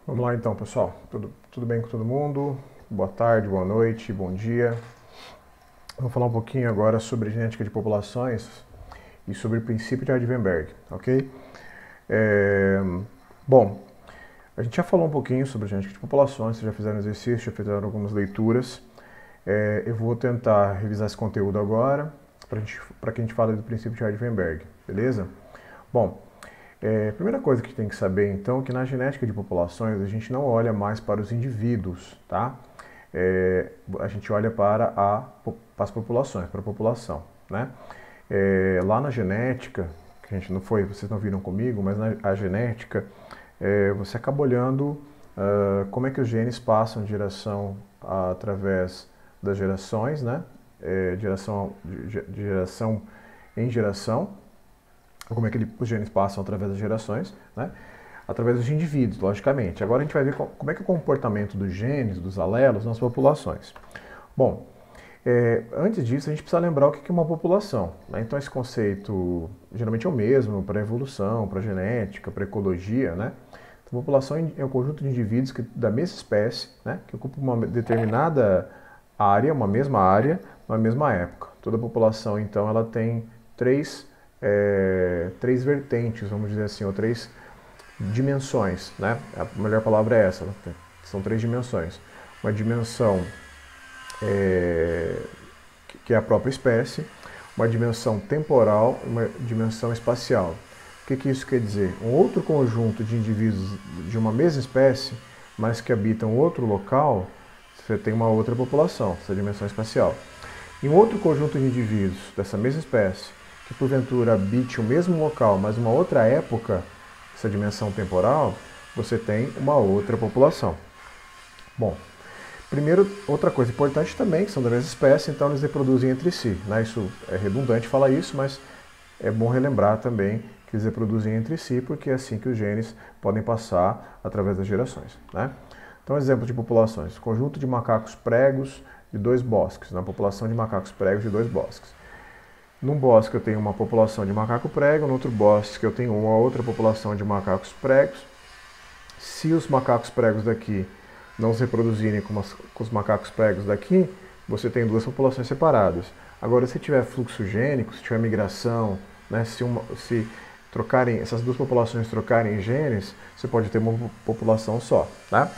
Vamos lá então, pessoal. Tudo bem com todo mundo? Boa tarde, boa noite, bom dia. Vamos falar um pouquinho agora sobre genética de populações e sobre o princípio de Hardenberg, ok? É, Bom, a gente já falou um pouquinho sobre genética de populações, vocês já fizeram exercício, já fizeram algumas leituras. Eu vou tentar revisar esse conteúdo agora para que a gente fale do princípio de Hardenberg, beleza? Bom, primeira coisa que a gente tem que saber, então, é que na genética de populações a gente não olha mais para os indivíduos, tá? A gente olha para as populações, para a população, né? Lá na genética, que a gente não foi, vocês não viram comigo, mas a genética, você acaba olhando como é que os genes passam de geração através das gerações, né? De geração em geração, como é que os genes passam através das gerações, né? Através dos indivíduos, logicamente. Agora a gente vai ver como é que é o comportamento dos genes, dos alelos nas populações. Bom, antes disso a gente precisa lembrar o que é uma população, né? Então esse conceito geralmente é o mesmo para a evolução, para a genética, para a ecologia, né? Então, a população é um conjunto de indivíduos da mesma espécie, né? Que ocupa uma determinada área, uma mesma época. Toda população, então, ela tem três vertentes, vamos dizer assim, ou três dimensões, né? A melhor palavra é essa, são três dimensões. Uma dimensão que é a própria espécie, uma dimensão temporal e uma dimensão espacial. O que isso quer dizer? Um outro conjunto de indivíduos de uma mesma espécie, mas que habitam outro local, você tem uma outra população, essa dimensão espacial. E um outro conjunto de indivíduos dessa mesma espécie, que porventura habite o mesmo local, mas uma outra época, essa dimensão temporal, você tem uma outra população. Bom, primeiro, outra coisa importante também, que são da mesma espécie, então eles reproduzem entre si, né? Isso é redundante falar isso, mas é bom relembrar também que eles reproduzem entre si, porque é assim que os genes podem passar através das gerações, né? Então, exemplo de populações: conjunto de macacos pregos de dois bosques, na população de macacos pregos de dois bosques. Num bosque eu tenho uma população de macaco prego, no outro bosque eu tenho uma outra população de macacos pregos. Se os macacos pregos daqui não se reproduzirem com os macacos pregos daqui, você tem duas populações separadas. Agora, se tiver fluxo gênico, se tiver migração, né, se trocarem, essas duas populações trocarem genes, você pode ter uma população só, tá?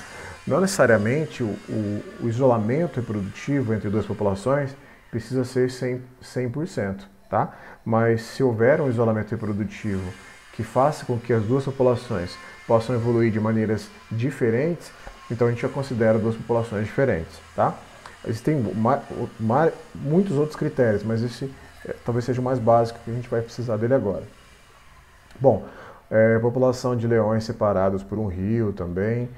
Não necessariamente o isolamento reprodutivo entre duas populações precisa ser 100%, tá? Mas se houver um isolamento reprodutivo que faça com que as duas populações possam evoluir de maneiras diferentes, então a gente já considera duas populações diferentes, tá? Existem muitos outros critérios, mas esse talvez seja o mais básico que a gente vai precisar dele agora. Bom, população de leões separados por um rio também.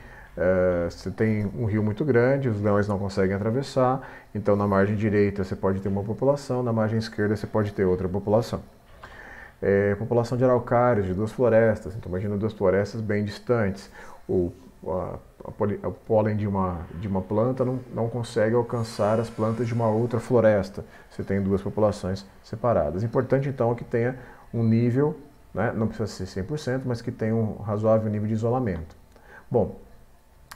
Você tem um rio muito grande, os leões não conseguem atravessar, então na margem direita você pode ter uma população, na margem esquerda você pode ter outra população. População de araucárias de duas florestas, então imagina duas florestas bem distantes. O pólen de uma planta não consegue alcançar as plantas de uma outra floresta. Você tem duas populações separadas. Importante então é que tenha um nível, né, não precisa ser 100%, mas que tenha um razoável nível de isolamento. Bom,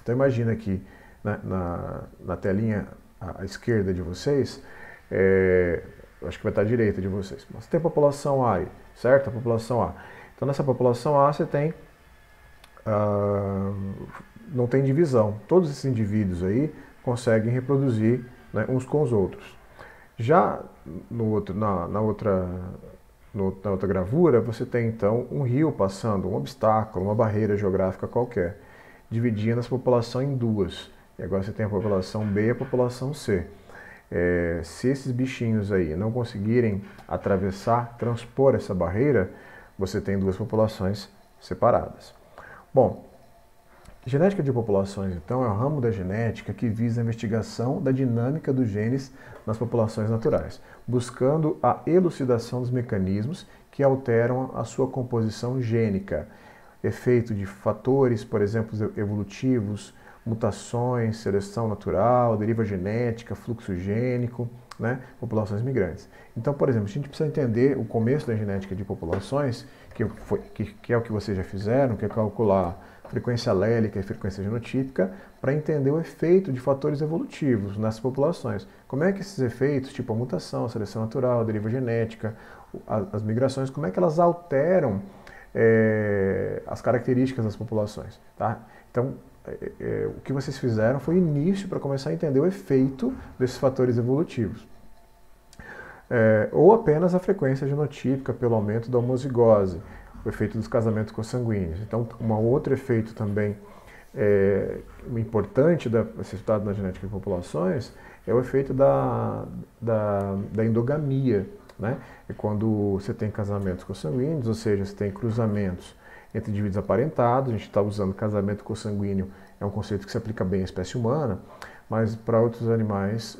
então imagina aqui, né, na telinha à esquerda de vocês, acho que vai estar à direita de vocês, mas tem a população A aí, certo? A população A. Então nessa população A você tem, não tem divisão. Todos esses indivíduos aí conseguem reproduzir, né, uns com os outros. Já na outra gravura, você tem então um rio passando, um obstáculo, uma barreira geográfica qualquer, dividindo essa população em duas. E agora você tem a população B e a população C. Se esses bichinhos aí não conseguirem atravessar, transpor essa barreira, você tem duas populações separadas. Bom, genética de populações, então, é o ramo da genética que visa a investigação da dinâmica dos genes nas populações naturais, buscando a elucidação dos mecanismos que alteram a sua composição gênica, efeito de fatores, por exemplo, evolutivos, mutações, seleção natural, deriva genética, fluxo gênico, né, populações migrantes. Então, por exemplo, a gente precisa entender o começo da genética de populações, que é o que vocês já fizeram, que é calcular frequência alélica e frequência genotípica, para entender o efeito de fatores evolutivos nessas populações. Como é que esses efeitos, tipo a mutação, a seleção natural, a deriva genética, as migrações, como é que elas alteram as características das populações, tá? Então, o que vocês fizeram foi início para começar a entender o efeito desses fatores evolutivos. Ou apenas a frequência genotípica pelo aumento da homozigose, o efeito dos casamentos consanguíneos. Então, um outro efeito também importante ser estudado na genética de populações é o efeito da endogamia, né? É quando você tem casamentos consanguíneos, ou seja, você tem cruzamentos entre indivíduos aparentados. A gente está usando casamento consanguíneo, é um conceito que se aplica bem à espécie humana, mas para outros animais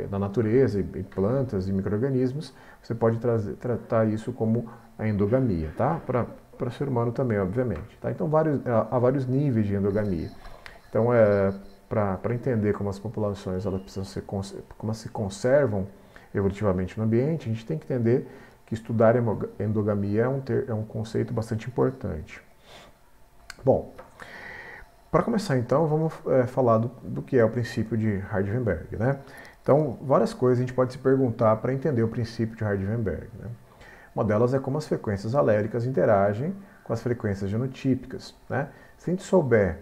da natureza, e plantas e micro-organismos, você pode tratar isso como a endogamia, tá? Para o ser humano também, obviamente. Tá? Então há vários níveis de endogamia. Então, para entender como as populações elas precisam como elas se conservam evolutivamente no ambiente, a gente tem que entender que estudar endogamia é um conceito bastante importante. Bom, para começar então, vamos falar do que é o princípio de Hardy-Weinberg, né? Então, várias coisas a gente pode se perguntar para entender o princípio de Hardy-Weinberg, né? Uma delas é como as frequências aléricas interagem com as frequências genotípicas, né? Se a gente souber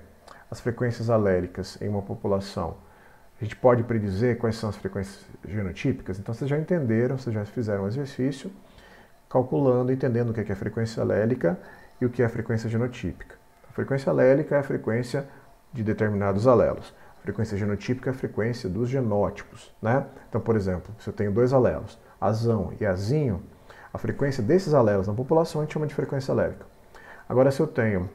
as frequências aléricas em uma população, a gente pode predizer quais são as frequências genotípicas. Então, vocês já entenderam, vocês já fizeram um exercício calculando, entendendo o que é a frequência alélica e o que é a frequência genotípica. A frequência alélica é a frequência de determinados alelos. A frequência genotípica é a frequência dos genótipos, né? Então, por exemplo, se eu tenho dois alelos, azão e azinho, a frequência desses alelos na população a gente chama de frequência alélica. Agora, se eu tenho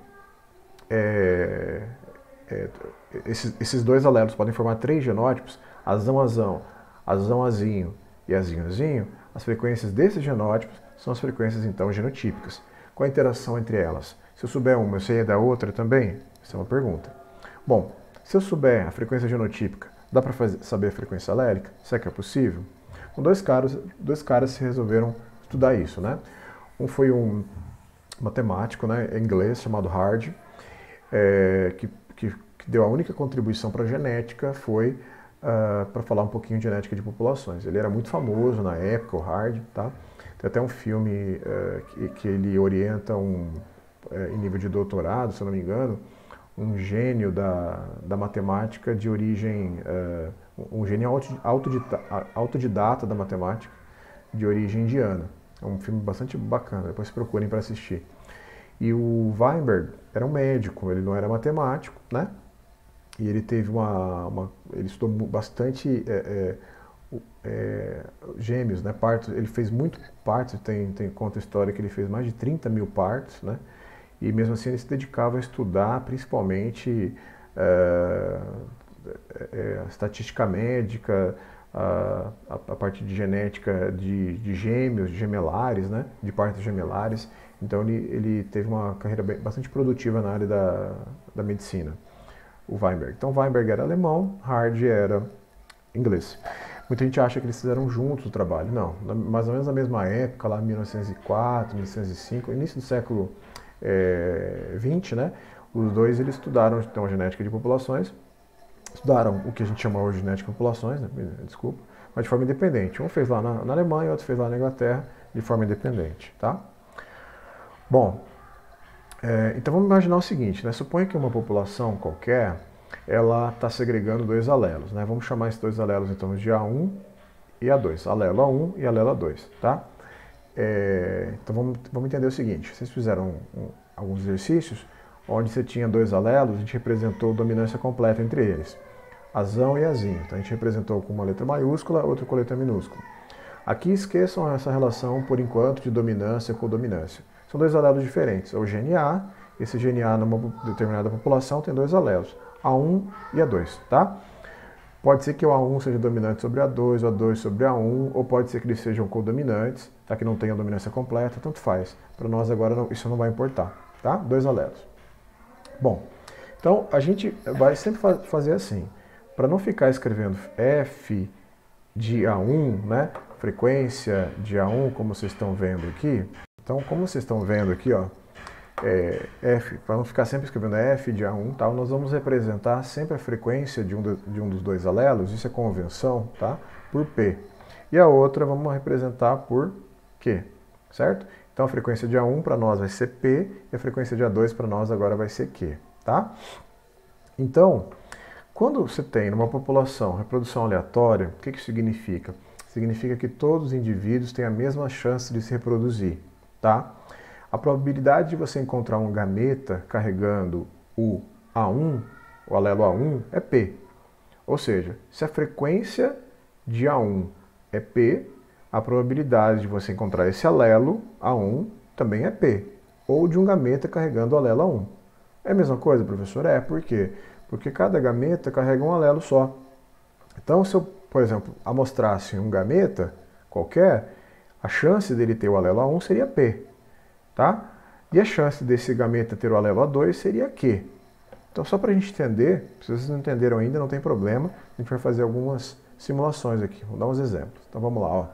esses dois alelos podem formar três genótipos, azão-azão, azão-azinho e azinho-azinho, as frequências desses genótipos são as frequências, então, genotípicas. Qual a interação entre elas? Se eu souber uma, eu sei da outra também? Essa é uma pergunta. Bom, se eu souber a frequência genotípica, dá para saber a frequência alélica? Será que é possível? Com dois caras se resolveram estudar isso, né? Um foi um matemático, né, inglês, chamado Hardy, que deu a única contribuição para a genética foi para falar um pouquinho de genética de populações. Ele era muito famoso na época, o Hardy, tá? Tem até um filme que ele orienta em nível de doutorado, se eu não me engano, um gênio da matemática de origem, um gênio autodidata da matemática de origem indiana. É um filme bastante bacana, depois procurem para assistir. E o Weinberg era um médico, ele não era matemático, né? E ele teve ele estudou bastante gêmeos, né? Partos, ele fez muito partos, conta a história que ele fez mais de 30 mil partos, né? E mesmo assim ele se dedicava a estudar principalmente estatística médica, a parte de genética de gêmeos, de gemelares, né? De partos gemelares. Então ele teve uma carreira bastante produtiva na área da medicina, o Weinberg. Então Weinberg era alemão, Hardy era inglês. Muita gente acha que eles fizeram juntos o trabalho. Não, mais ou menos na mesma época, lá em 1904, 1905, início do século XX, né? Os dois eles estudaram então a genética de populações, estudaram o que a gente chama hoje de genética de populações, né? Desculpa, mas de forma independente. Um fez lá na Alemanha, outro fez lá na Inglaterra, de forma independente, tá? Bom, então vamos imaginar o seguinte, né? Suponha que uma população qualquer, ela está segregando dois alelos, né? Vamos chamar esses dois alelos então de A1 e A2, alelo A1 e alelo A2, tá? Então vamos entender o seguinte, vocês fizeram alguns exercícios onde você tinha dois alelos, a gente representou dominância completa entre eles, azão e azinho, então a gente representou com uma letra maiúscula, outro com letra minúscula. Aqui esqueçam essa relação, por enquanto, de dominância com codominância. São dois alelos diferentes, é o gene A, esse gene A numa determinada população tem dois alelos, A1 e A2, tá? Pode ser que o A1 seja dominante sobre A2, o A2 sobre A1, ou pode ser que eles sejam codominantes, tá? Que não tenham dominância completa, tanto faz. Para nós agora isso não vai importar, tá? Dois alelos. Bom, então a gente vai sempre fazer assim, para não ficar escrevendo F de A1, né? Frequência de A1, como vocês estão vendo aqui. Então, como vocês estão vendo aqui, ó, F, para não ficar sempre escrevendo F de A1, tal, nós vamos representar sempre a frequência de um dos dois alelos, isso é convenção, tá? Por P. E a outra vamos representar por Q, certo? Então a frequência de A1 para nós vai ser P e a frequência de A2 para nós agora vai ser Q, tá? Então, quando você tem numa população reprodução aleatória, o que isso significa? Significa que todos os indivíduos têm a mesma chance de se reproduzir, tá? A probabilidade de você encontrar um gameta carregando o A1, o alelo A1, é P. Ou seja, se a frequência de A1 é P, a probabilidade de você encontrar esse alelo A1 também é P. Ou de um gameta carregando o alelo A1. É a mesma coisa, professor? É, por quê? Porque cada gameta carrega um alelo só. Então, se eu, por exemplo, amostrasse um gameta qualquer, a chance dele ter o alelo A1 seria P. Tá? E a chance desse gameta ter o alelo A2 seria Q. Então, só para a gente entender, se vocês não entenderam ainda, não tem problema, a gente vai fazer algumas simulações aqui, vou dar uns exemplos. Então, vamos lá. Ó.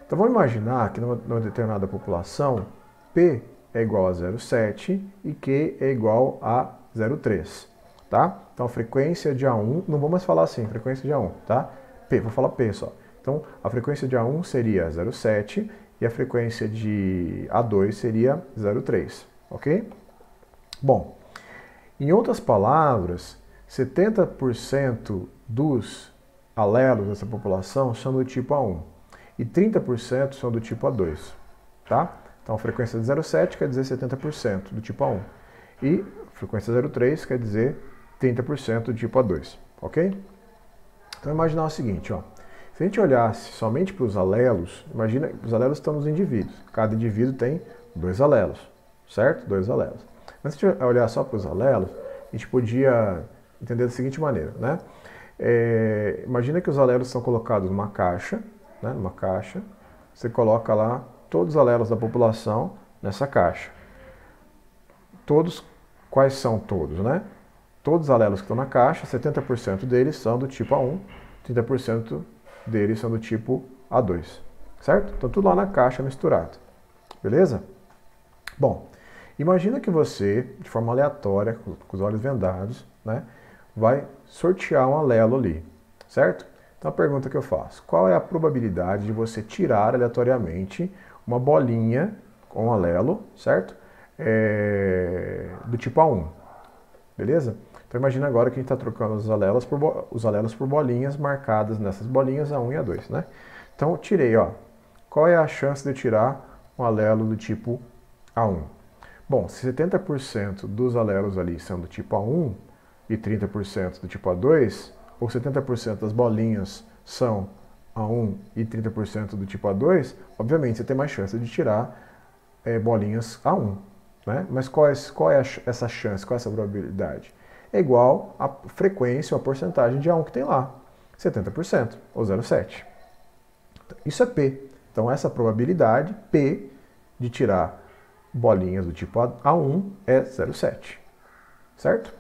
Então, vamos imaginar que numa determinada população, P é igual a 0,7 e Q é igual a 0,3. Tá? Então, a frequência de A1, não vou mais falar assim, frequência de A1, tá? P, vou falar P só. Então, a frequência de A1 seria 0,7 e a frequência de A2 seria 0,3, ok? Bom, em outras palavras, 70% dos alelos dessa população são do tipo A1 e 30% são do tipo A2, tá? Então a frequência de 0,7 quer dizer 70% do tipo A1 e a frequência 0,3 quer dizer 30% do tipo A2, ok? Então imaginar o seguinte, ó. Se a gente olhasse somente para os alelos, imagina que os alelos estão nos indivíduos. Cada indivíduo tem 2 alelos, certo? 2 alelos. Mas se a gente olhar só para os alelos, a gente podia entender da seguinte maneira, né? Imagina que os alelos são colocados numa caixa, né? Numa caixa. Você coloca lá todos os alelos da população nessa caixa. Todos, quais são todos, né? Todos os alelos que estão na caixa, 70% deles são do tipo A1, 30% deles são do tipo A2, certo? Então tudo lá na caixa misturado, beleza? Bom, imagina que você, de forma aleatória, com os olhos vendados, né, vai sortear um alelo ali, certo? Então a pergunta que eu faço, qual é a probabilidade de você tirar aleatoriamente uma bolinha com um alelo, certo? Do tipo A1, beleza? Então imagina agora que a gente está trocando os alelos por bolinhas marcadas nessas bolinhas A1 e A2, né? Então eu tirei, ó. Qual é a chance de eu tirar um alelo do tipo A1? Bom, se 70% dos alelos ali são do tipo A1 e 30% do tipo A2, ou 70% das bolinhas são A1 e 30% do tipo A2, obviamente você tem mais chance de tirar bolinhas A1, né? Mas qual é essa chance, qual é essa probabilidade? É igual à frequência ou a porcentagem de A1 que tem lá, 70%, ou 0,7. Isso é P. Então essa probabilidade, P, de tirar bolinhas do tipo A1 é 0,7. Certo?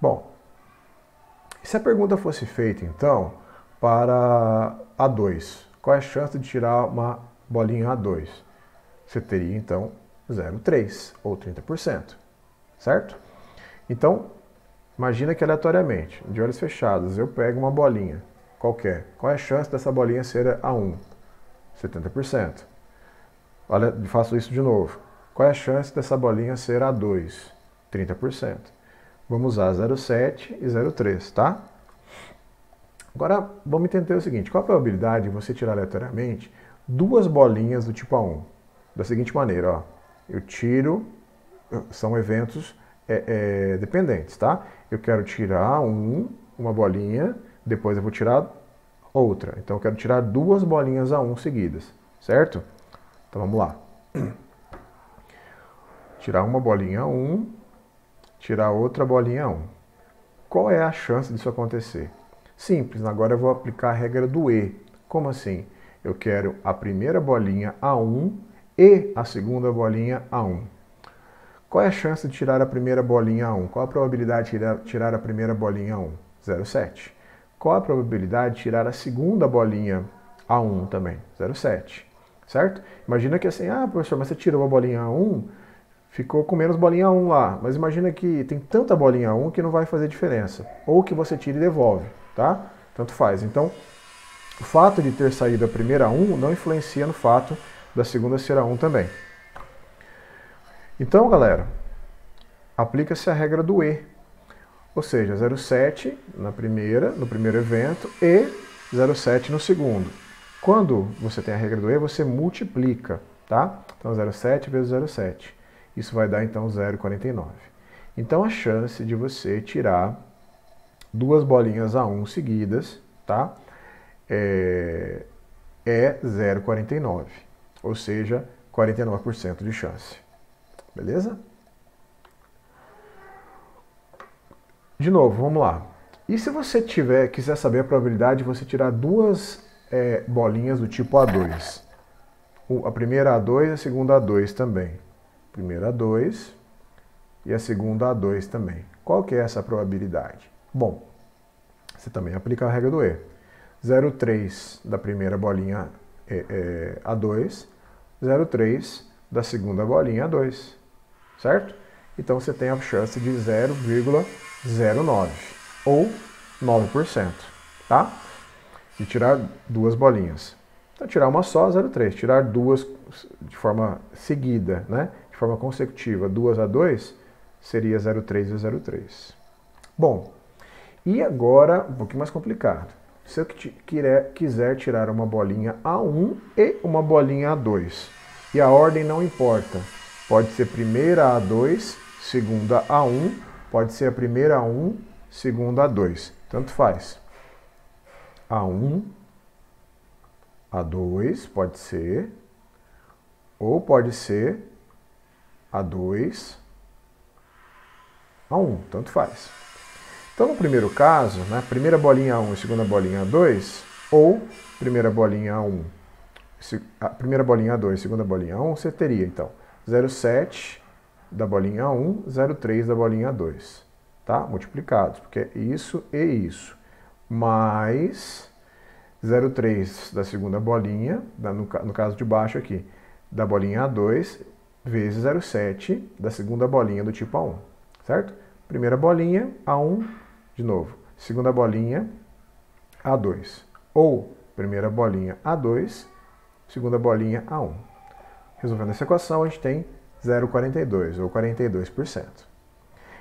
Bom, se a pergunta fosse feita, então, para A2, qual é a chance de tirar uma bolinha A2? Você teria, então, 0,3 ou 30%. Certo? Então, imagina que aleatoriamente, de olhos fechados, eu pego uma bolinha qualquer. Qual é a chance dessa bolinha ser A1? 70%. Olha, faço isso de novo. Qual é a chance dessa bolinha ser A2? 30%. Vamos usar 0,7 e 0,3, tá? Agora, vamos entender o seguinte. Qual a probabilidade de você tirar aleatoriamente duas bolinhas do tipo A1? Da seguinte maneira, ó. Eu tiro, são eventos dependentes, tá? Eu quero tirar uma bolinha, depois eu vou tirar outra. Então eu quero tirar duas bolinhas A1 seguidas, certo? Então vamos lá. Tirar uma bolinha A1, tirar outra bolinha A1. Qual é a chance disso acontecer? Simples, agora eu vou aplicar a regra do E. Como assim? Eu quero a primeira bolinha A1 e a segunda bolinha A1. Qual é a chance de tirar a primeira bolinha A1? Qual a probabilidade de tirar a primeira bolinha A1? 0,7. Qual a probabilidade de tirar a segunda bolinha A1 também? 0,7. Certo? Imagina que assim, professor, mas você tirou a bolinha A1, ficou com menos bolinha 1 lá, mas imagina que tem tanta bolinha 1 que não vai fazer diferença, ou que você tira e devolve, tá? Tanto faz. Então, o fato de ter saído a primeira 1 não influencia no fato da segunda ser a 1 também. Então, galera, aplica-se a regra do E, ou seja, 0,7 no primeiro evento e 0,7 no segundo. Quando você tem a regra do E, você multiplica, tá? Então 0,7 vezes 0,7. Isso vai dar então 0,49. Então a chance de você tirar duas bolinhas A1 seguidas, tá? É 0,49, ou seja, 49% de chance. Beleza? De novo, vamos lá. E se você quiser saber a probabilidade de você tirar duas bolinhas do tipo A2? A primeira A2 e a segunda A2 também. A primeira A2 e a segunda A2 também. Qual que é essa probabilidade? Bom, você também aplica a regra do E. 0,3 da primeira bolinha A2, 0,3 da segunda bolinha A2, certo? Então você tem a chance de 0,09 ou 9%, tá? De tirar duas bolinhas. Então tirar uma só, 0,3. Tirar duas de forma seguida, né? De forma consecutiva, 2 a 2, seria 0,3 e 0,3. Bom, e agora um pouquinho mais complicado. Se eu quiser tirar uma bolinha A1 e uma bolinha A2, e a ordem não importa, pode ser primeira A2, segunda A1, pode ser a primeira A1, segunda A2, tanto faz. A1, A2 pode ser, ou pode ser A2, A1, tanto faz. Então, no primeiro caso, né, primeira bolinha A1 e segunda bolinha A2, ou primeira bolinha A1, primeira bolinha A2 e segunda bolinha A1, você teria, então, 0,7 da bolinha A1, 0,3 da bolinha A2, tá? Multiplicados, porque é isso e isso, mais 0,3 da segunda bolinha, no caso de baixo aqui, da bolinha A2, vezes 0,7 da segunda bolinha do tipo A1, certo? Primeira bolinha, A1, de novo. Segunda bolinha, A2. Ou primeira bolinha, A2, segunda bolinha, A1. Resolvendo essa equação, a gente tem 0,42, ou 42%.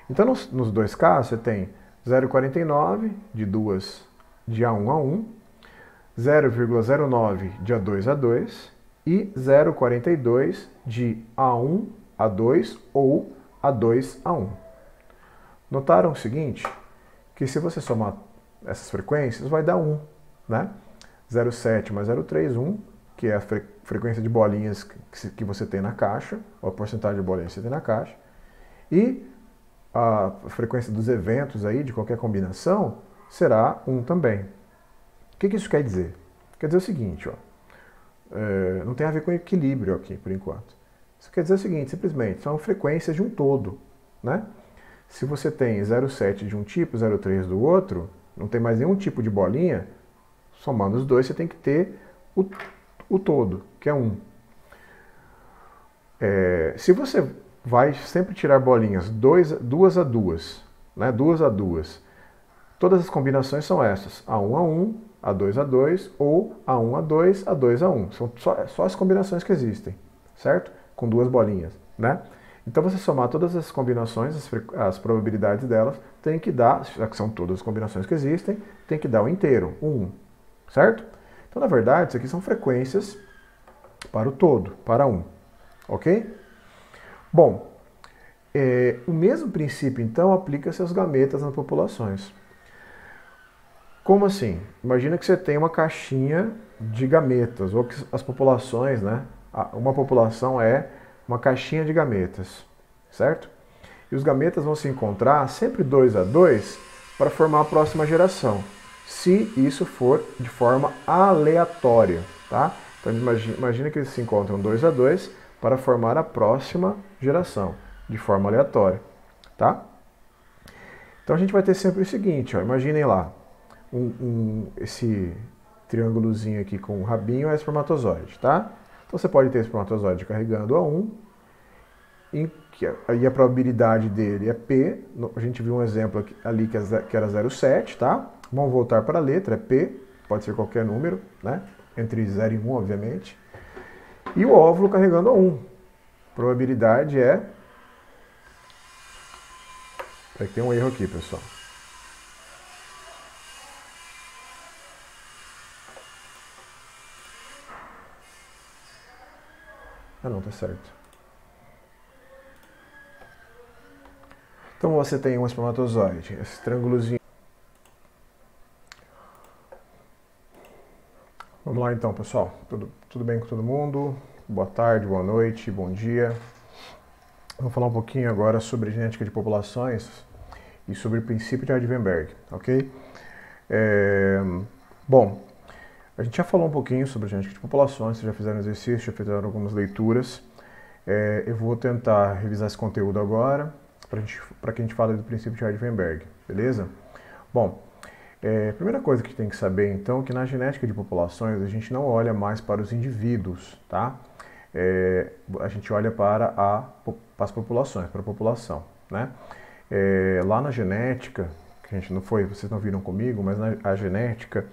Então, nos dois casos, você tem 0,49 de A1 a 1, 0,09 de A2 a 2 e 0,42 de A1 a 2 ou A2 a 1. Notaram o seguinte? Que se você somar essas frequências, vai dar 1, né? 0,7 mais 0,3, 1, que é a frequência de bolinhas que você tem na caixa, ou a porcentagem de bolinhas que você tem na caixa, e a frequência dos eventos aí, de qualquer combinação, será 1 também. O que isso quer dizer? Quer dizer o seguinte, ó, não tem a ver com equilíbrio aqui, por enquanto. Isso quer dizer o seguinte, simplesmente, são frequências de um todo, né? Se você tem 0,7 de um tipo, 0,3 do outro, não tem mais nenhum tipo de bolinha, somando os dois você tem que ter o todo, que é 1. Se você vai sempre tirar bolinhas 2 a 2, né? 2 a 2, todas as combinações são essas, A1 a 1, A2 a 2 ou A1 a 2, A2 a 1. São só as combinações que existem, certo? Com duas bolinhas, né? Então, você somar todas as combinações, as probabilidades delas, tem que dar, já que são todas as combinações que existem, tem que dar o inteiro, 1, certo? Então, na verdade, isso aqui são frequências para o todo, para 1, ok? Bom, o mesmo princípio, então, aplica-se aos gametas nas populações. Como assim? Imagina que você tem uma caixinha de gametas, ou que as populações, né? Uma população é uma caixinha de gametas, certo? E os gametas vão se encontrar sempre 2 a 2 para formar a próxima geração, se isso for de forma aleatória, tá? Então imagina que eles se encontram 2 a 2 para formar a próxima geração, de forma aleatória, tá? Então a gente vai ter sempre o seguinte, ó, imaginem lá, esse triângulozinho aqui com o rabinho é espermatozoide, tá? Então você pode ter espermatozoide carregando A1 Aí a probabilidade dele é P, a gente viu um exemplo ali que era 0,7, tá? Vamos voltar para a letra, é P, pode ser qualquer número, né? Entre 0 e 1, obviamente. E o óvulo carregando a 1. Probabilidade é... Tem um erro aqui, pessoal. Ah, não, tá certo. Então você tem um espermatozoide, esse triângulozinho. Vamos lá então, pessoal. Tudo bem com todo mundo? Boa tarde, boa noite, bom dia. Vamos falar um pouquinho agora sobre genética de populações e sobre o princípio de Hardenberg, ok? Bom, a gente já falou um pouquinho sobre genética de populações, vocês já fizeram exercício, já fizeram algumas leituras. Eu vou tentar revisar esse conteúdo agora, para que a gente fale do princípio de Hardenberg, beleza? Bom, a primeira coisa que tem que saber, então, é que na genética de populações a gente não olha mais para os indivíduos, tá? A gente olha para as populações, para a população, né? Lá na genética, que a gente não foi, vocês não viram comigo, mas a genética,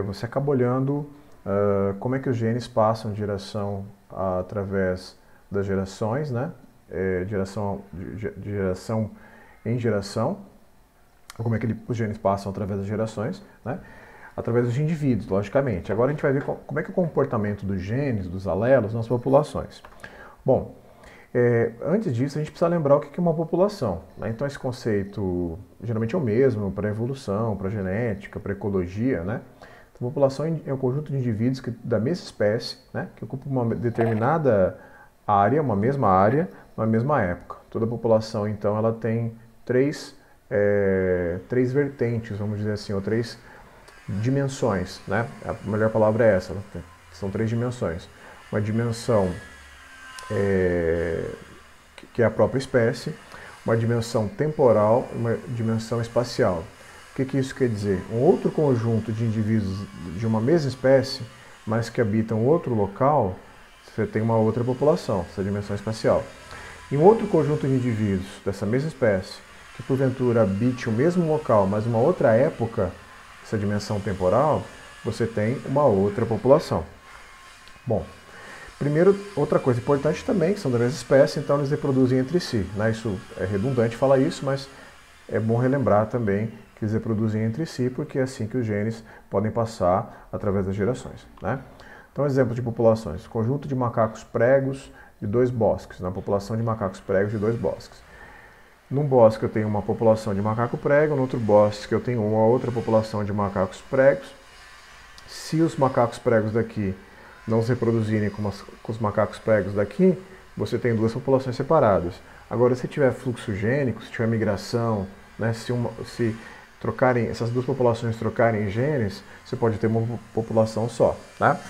você acaba olhando como é que os genes passam de geração através das gerações, né? De geração em geração, como é que os genes passam através das gerações, né? Através dos indivíduos, logicamente. Agora a gente vai ver como é que é o comportamento dos genes, dos alelos nas populações. Bom, antes disso a gente precisa lembrar o que é uma população, né? Então esse conceito geralmente é o mesmo para a evolução, para a genética, para a ecologia, né? Então, população é um conjunto de indivíduos da mesma espécie, né? Que ocupa uma determinada área, uma mesma época. Toda população, então, ela tem três vertentes, vamos dizer assim, ou três dimensões, né? A melhor palavra é essa, são três dimensões. Uma dimensão que é a própria espécie, uma dimensão temporal e uma dimensão espacial. O que isso quer dizer? Um outro conjunto de indivíduos de uma mesma espécie, mas que habitam outro local, você tem uma outra população, essa dimensão espacial. E um outro conjunto de indivíduos dessa mesma espécie, que porventura habite o mesmo local, mas uma outra época, essa dimensão temporal, você tem uma outra população. Bom, primeiro, outra coisa importante também, que são da mesma espécie, então eles reproduzem entre si, né? Isso é redundante falar isso, mas é bom relembrar também que eles reproduzem entre si, porque é assim que os genes podem passar através das gerações, né? Então, exemplo de populações. Conjunto de macacos pregos de 2 bosques, na população de macacos pregos de 2 bosques. Num bosque eu tenho uma população de macaco prego, no outro bosque eu tenho uma outra população de macacos pregos. Se os macacos pregos daqui não se reproduzirem com os macacos pregos daqui, você tem 2 populações separadas. Agora, se tiver fluxo gênico, se tiver migração, né, se essas 2 populações trocarem genes, você pode ter uma população só, tá?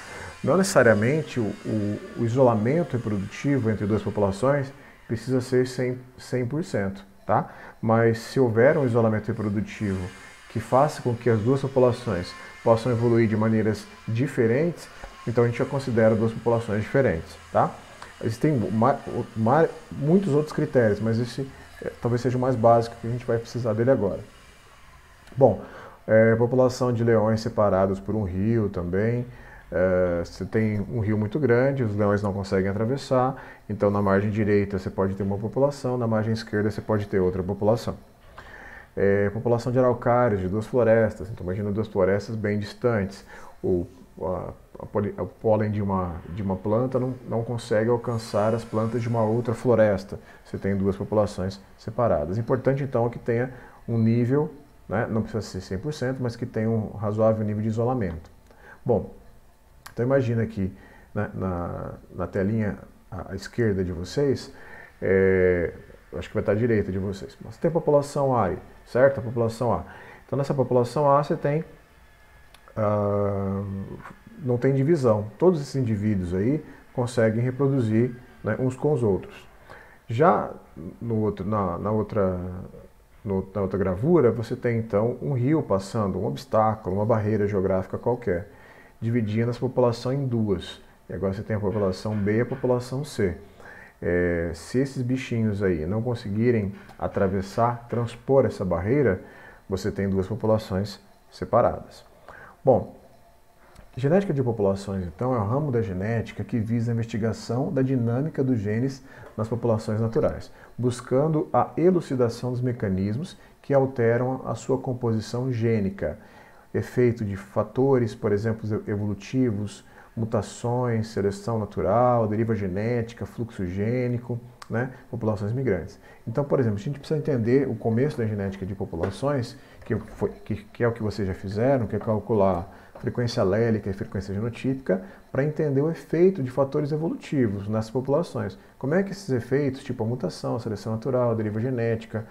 Não necessariamente o isolamento reprodutivo entre 2 populações precisa ser 100%, tá? Mas se houver um isolamento reprodutivo que faça com que as 2 populações possam evoluir de maneiras diferentes, então a gente já considera 2 populações diferentes, tá? Existem muitos outros critérios, mas esse talvez seja o mais básico que a gente vai precisar dele agora. Bom, população de leões separados por um rio também. Você tem um rio muito grande, os leões não conseguem atravessar, então na margem direita você pode ter uma população, na margem esquerda você pode ter outra população. População de araucárias de 2 florestas, então imagina 2 florestas bem distantes. O pólen de uma planta não consegue alcançar as plantas de uma outra floresta. Você tem 2 populações separadas. Importante então é que tenha um nível, né, não precisa ser 100%, mas que tenha um razoável nível de isolamento. Bom, então imagina aqui na telinha à esquerda de vocês, acho que vai estar à direita de vocês, mas tem a população A aí, certo? A população A. Então nessa população A você tem, não tem divisão. Todos esses indivíduos aí conseguem reproduzir, né, uns com os outros. Já na outra gravura você tem então um rio passando, um obstáculo, uma barreira geográfica qualquer, dividindo essa população em 2. E agora você tem a população B e a população C. Se esses bichinhos aí não conseguirem atravessar, transpor essa barreira, você tem duas populações separadas. Bom, genética de populações, então, é o ramo da genética que visa a investigação da dinâmica dos genes nas populações naturais, buscando a elucidação dos mecanismos que alteram a sua composição gênica, efeito de fatores, por exemplo, evolutivos, mutações, seleção natural, deriva genética, fluxo gênico, né, populações migrantes. Então, por exemplo, a gente precisa entender o começo da genética de populações, que é o que vocês já fizeram, que é calcular frequência alélica e frequência genotípica, para entender o efeito de fatores evolutivos nessas populações. Como é que esses efeitos, tipo a mutação, a seleção natural, a deriva genética,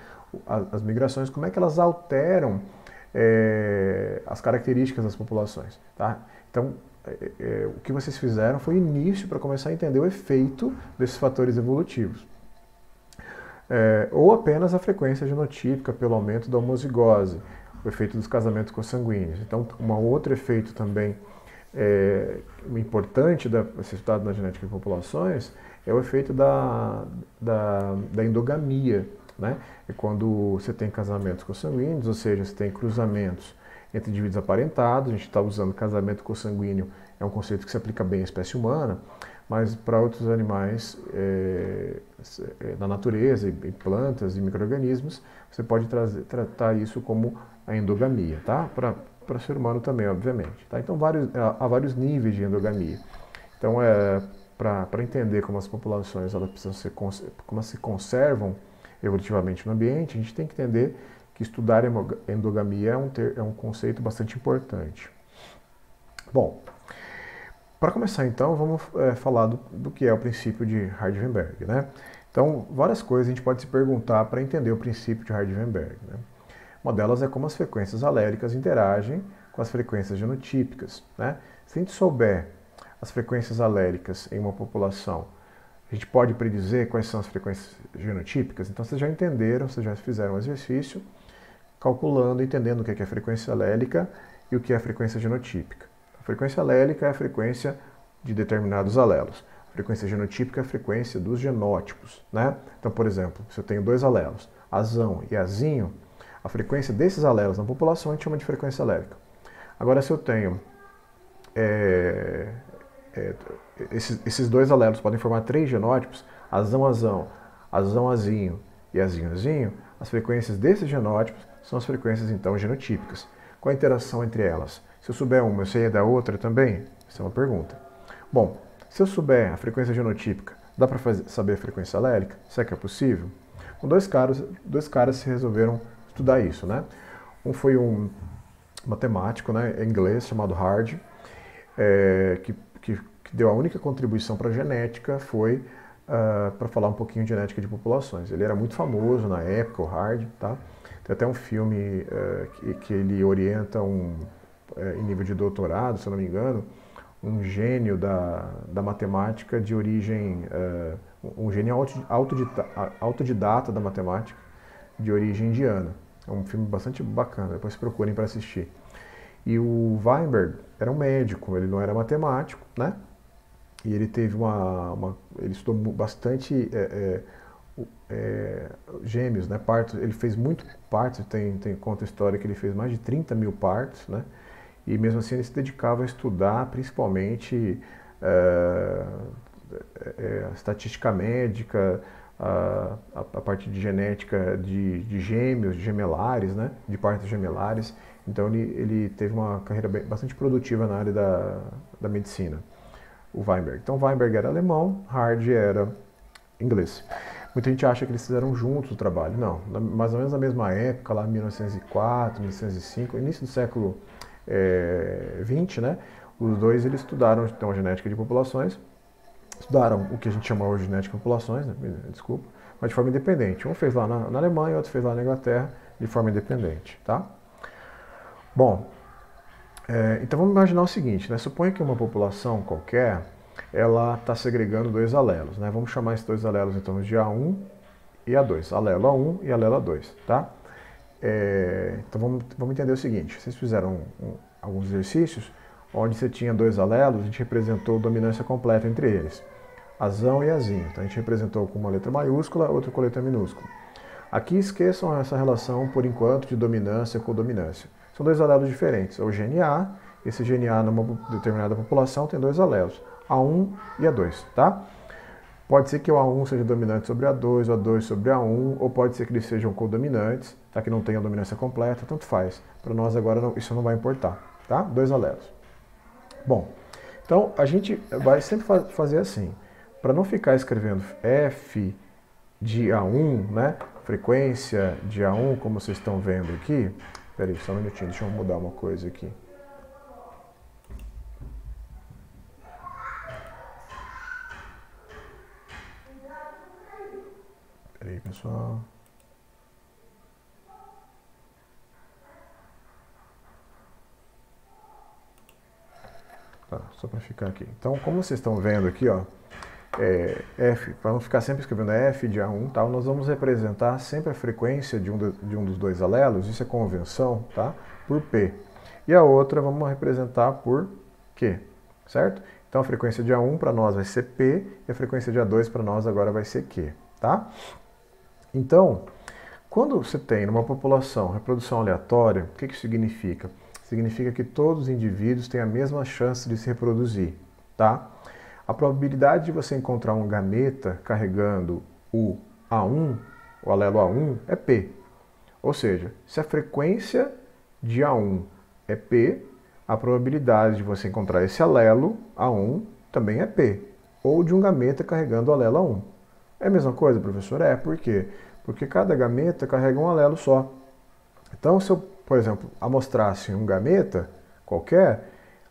as migrações, como é que elas alteram as características das populações, tá? Então, o que vocês fizeram foi o início para começar a entender o efeito desses fatores evolutivos. Ou apenas a frequência genotípica pelo aumento da homozigose, o efeito dos casamentos consanguíneos. Então, um outro efeito também importante ser estudado na genética de populações é o efeito da endogamia, né? É quando você tem casamentos consanguíneos, ou seja, você tem cruzamentos entre indivíduos aparentados. A gente está usando casamento consanguíneo, é um conceito que se aplica bem à espécie humana, mas para outros animais na natureza, em plantas e micro-organismos, você pode tratar isso como a endogamia, tá? Para o ser humano também, obviamente. Tá? Então, há vários níveis de endogamia. Então, para entender como as populações elas precisam como elas se conservam evolutivamente no ambiente, a gente tem que entender que estudar endogamia é um conceito bastante importante. Bom, para começar então, vamos falar do que é o princípio de Hardy-Weinberg, né? Então, várias coisas a gente pode se perguntar para entender o princípio de Hardy-Weinberg, né? Uma delas é como as frequências alélicas interagem com as frequências genotípicas, né? Se a gente souber as frequências alélicas em uma população, a gente pode predizer quais são as frequências genotípicas. Então, vocês já entenderam, vocês já fizeram um exercício calculando, entendendo o que é a frequência alélica e o que é a frequência genotípica. A frequência alélica é a frequência de determinados alelos. A frequência genotípica é a frequência dos genótipos, né? Então, por exemplo, se eu tenho dois alelos, azão e azinho, a frequência desses alelos na população a gente chama de frequência alélica. Agora, se eu tenho esses dois alelos podem formar três genótipos, azão-azão, azão-azinho e azinho-azinho, as frequências desses genótipos são as frequências, então, genotípicas. Qual a interação entre elas? Se eu souber uma, eu sei da outra também? Essa é uma pergunta. Bom, se eu souber a frequência genotípica, dá para saber a frequência alélica? Será que é possível? Com dois caras se resolveram estudar isso, né? Um foi um matemático, né, inglês, chamado Hardy, que deu a única contribuição para a genética foi para falar um pouquinho de genética de populações. Ele era muito famoso na época, o Hardy, tá? Tem até um filme que ele orienta em nível de doutorado, se eu não me engano, um gênio da matemática de origem, um gênio autodidata da matemática de origem indiana. É um filme bastante bacana, depois procurem para assistir. E o Weinberg era um médico, ele não era matemático, né? E ele teve ele estudou bastante gêmeos, né? Partos. Ele fez muito partos, conta a história que ele fez mais de 30 mil partos, né? E mesmo assim ele se dedicava a estudar principalmente a estatística médica, a parte de genética de gêmeos, de gemelares, né? De partos gemelares. Então ele teve uma carreira bastante produtiva na área da medicina, o Weinberg. Então Weinberg era alemão, Hardy era inglês. Muita gente acha que eles fizeram juntos o trabalho. Não, mais ou menos na mesma época, lá 1904, 1905, início do século XX, né? Os dois eles estudaram então a genética de populações, estudaram o que a gente chama hoje de genética de populações, né? Desculpa, mas de forma independente. Um fez lá na Alemanha, outro fez lá na Inglaterra, de forma independente, tá? Bom, então vamos imaginar o seguinte, né? Suponha que uma população qualquer, ela está segregando dois alelos, né? Vamos chamar esses dois alelos então de A1 e A2, alelo A1 e alelo A2, tá? Então vamos entender o seguinte, vocês fizeram alguns exercícios onde você tinha dois alelos, a gente representou dominância completa entre eles. Azão e azinho. Então a gente representou com uma letra maiúscula, outra com letra minúscula. Aqui esqueçam essa relação, por enquanto, de dominância com dominância. São dois alelos diferentes. O gene A, esse gene A numa determinada população tem dois alelos, A1 e A2, tá? Pode ser que o A1 seja dominante sobre A2, o A2 sobre A1, ou pode ser que eles sejam codominantes, tá? Que não tenham dominância completa, tanto faz. Para nós agora isso não vai importar, tá? Dois alelos. Bom, então a gente vai sempre fazer assim, para não ficar escrevendo F de A1, né? Frequência de A1, como vocês estão vendo aqui. Espera aí, só um minutinho, deixa eu mudar uma coisa aqui. Espera aí, pessoal. Tá, só para ficar aqui. Então, como vocês estão vendo aqui, ó, F, para não ficar sempre escrevendo F de A1, tá, nós vamos representar sempre a frequência de um dos dois alelos, isso é convenção, tá, por P. E a outra vamos representar por Q, certo? Então a frequência de A1 para nós vai ser P e a frequência de A2 para nós agora vai ser Q, tá? Então, quando você tem numa população reprodução aleatória, o que isso significa? Significa que todos os indivíduos têm a mesma chance de se reproduzir, tá? A probabilidade de você encontrar um gameta carregando o A1, o alelo A1, é P. Ou seja, se a frequência de A1 é P, a probabilidade de você encontrar esse alelo A1 também é P. Ou de um gameta carregando o alelo A1. É a mesma coisa, professor? É, por quê? Porque cada gameta carrega um alelo só. Então, se eu, por exemplo, amostrasse um gameta qualquer,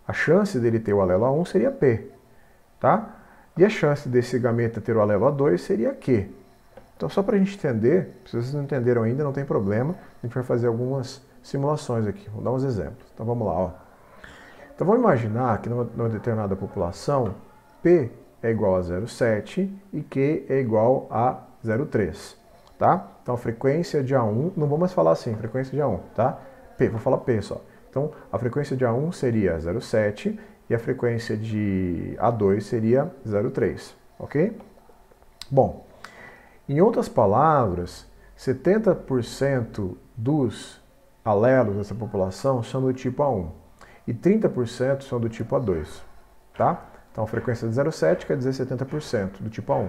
a chance dele ter o alelo A1 seria P. Tá? E a chance desse gameta ter o alelo A2 seria Q. Então, só para a gente entender, se vocês não entenderam ainda, não tem problema, a gente vai fazer algumas simulações aqui, vou dar uns exemplos. Então, vamos lá. Ó. Então, vamos imaginar que numa determinada população, P é igual a 0,7 e Q é igual a 0,3. Tá? Então, a frequência de A1, não vou mais falar assim, frequência de A1, tá? P, vou falar P só. Então, a frequência de A1 seria 0,7 e a frequência de A2 seria 0,3, ok? Bom, em outras palavras, 70% dos alelos dessa população são do tipo A1 e 30% são do tipo A2, tá? Então a frequência de 0,7 quer dizer 70% do tipo A1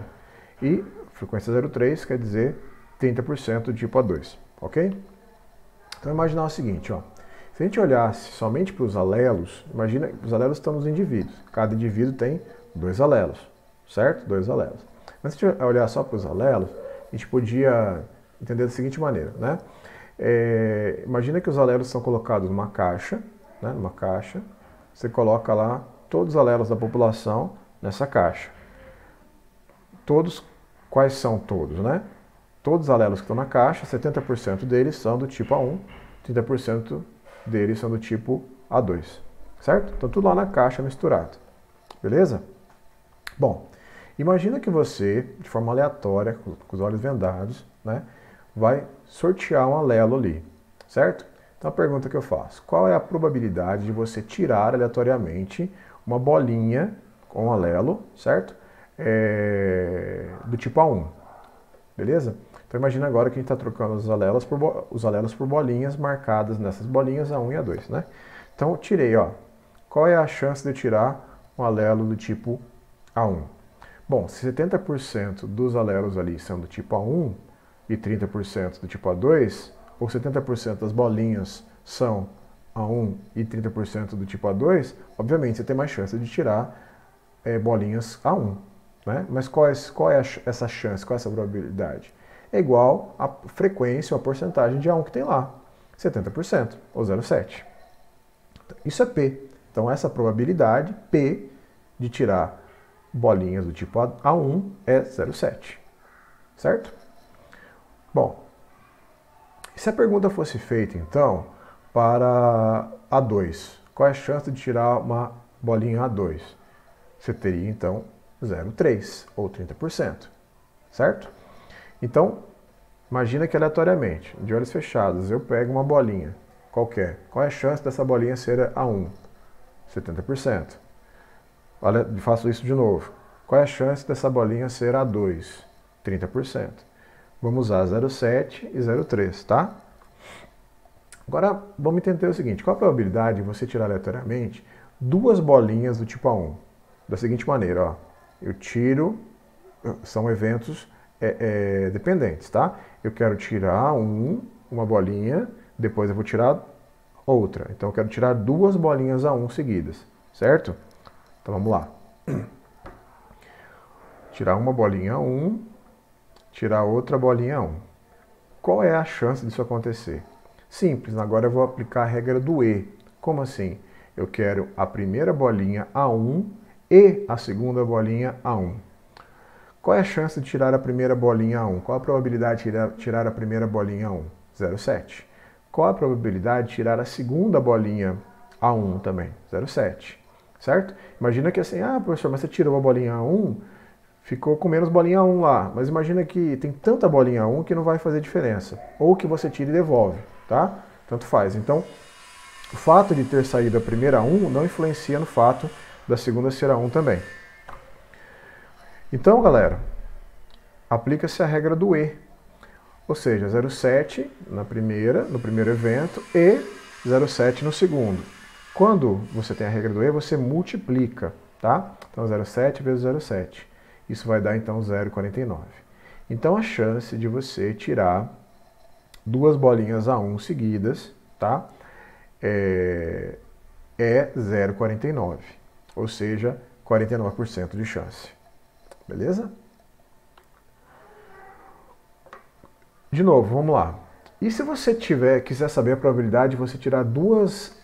e a frequência 0,3 quer dizer 30% do tipo A2, ok? Então imaginar o seguinte, ó. Se a gente olhasse somente para os alelos, imagina que os alelos estão nos indivíduos. Cada indivíduo tem dois alelos, certo? Dois alelos. Mas se a gente olhar só para os alelos, a gente podia entender da seguinte maneira, né? Imagina que os alelos são colocados numa caixa, né? Numa caixa. Você coloca lá todos os alelos da população nessa caixa. Todos, quais são todos, né? Todos os alelos que estão na caixa, 70% deles são do tipo A1, 30% deles são do tipo A2, certo? Então tudo lá na caixa misturado, beleza? Bom, imagina que você, de forma aleatória, com os olhos vendados, né, vai sortear um alelo ali, certo? Então a pergunta que eu faço, qual é a probabilidade de você tirar aleatoriamente uma bolinha com um alelo, certo? Do tipo A1, beleza? Então imagina agora que a gente está trocando os alelos por bolinhas marcadas nessas bolinhas A1 e A2, né? Então eu tirei, ó. Qual é a chance de eu tirar um alelo do tipo A1? Bom, se 70% dos alelos ali são do tipo A1 e 30% do tipo A2, ou 70% das bolinhas são A1 e 30% do tipo A2, obviamente você tem mais chance de tirar bolinhas A1, né? Mas qual é essa chance, qual é essa probabilidade? É igual à frequência ou a porcentagem de A1 que tem lá, 70%, ou 0,7. Isso é P. Então essa probabilidade, P, de tirar bolinhas do tipo A1 é 0,7. Certo? Bom, se a pergunta fosse feita, então, para A2, qual é a chance de tirar uma bolinha A2? Você teria, então, 0,3 ou 30%. Certo? Então, imagina que aleatoriamente, de olhos fechados, eu pego uma bolinha qualquer. Qual é a chance dessa bolinha ser A1? 70%. Olha, faço isso de novo. Qual é a chance dessa bolinha ser A2? 30%. Vamos usar 0,7 e 0,3, tá? Agora, vamos entender o seguinte, qual a probabilidade de você tirar aleatoriamente duas bolinhas do tipo A1? Da seguinte maneira, ó, eu tiro, são eventos dependentes, tá? Eu quero tirar uma bolinha, depois eu vou tirar outra. Então eu quero tirar duas bolinhas A1 seguidas, certo? Então vamos lá. Tirar uma bolinha A1, tirar outra bolinha A1. Qual é a chance disso acontecer? Simples, agora eu vou aplicar a regra do E. Como assim? Eu quero a primeira bolinha A1 e a segunda bolinha A1. Qual é a chance de tirar a primeira bolinha A1? Qual a probabilidade de tirar a primeira bolinha A1? 0,7. Qual a probabilidade de tirar a segunda bolinha A1 também? 0,7. Certo? Imagina que assim, professor, mas você tirou uma bolinha A1, ficou com menos bolinha A1 lá. Mas imagina que tem tanta bolinha A1 que não vai fazer diferença. Ou que você tira e devolve, tá? Tanto faz. Então, o fato de ter saído a primeira A1 não influencia no fato da segunda ser A1 também. Então, galera, aplica-se a regra do E. Ou seja, 0,7 no primeiro evento e 0,7 no segundo. Quando você tem a regra do E, você multiplica, tá? Então, 0,7 vezes 0,7. Isso vai dar, então, 0,49. Então, a chance de você tirar duas bolinhas A1 seguidas, tá? É 0,49. Ou seja, 49% de chance. Beleza? De novo, vamos lá. E se você quiser saber a probabilidade de você tirar duas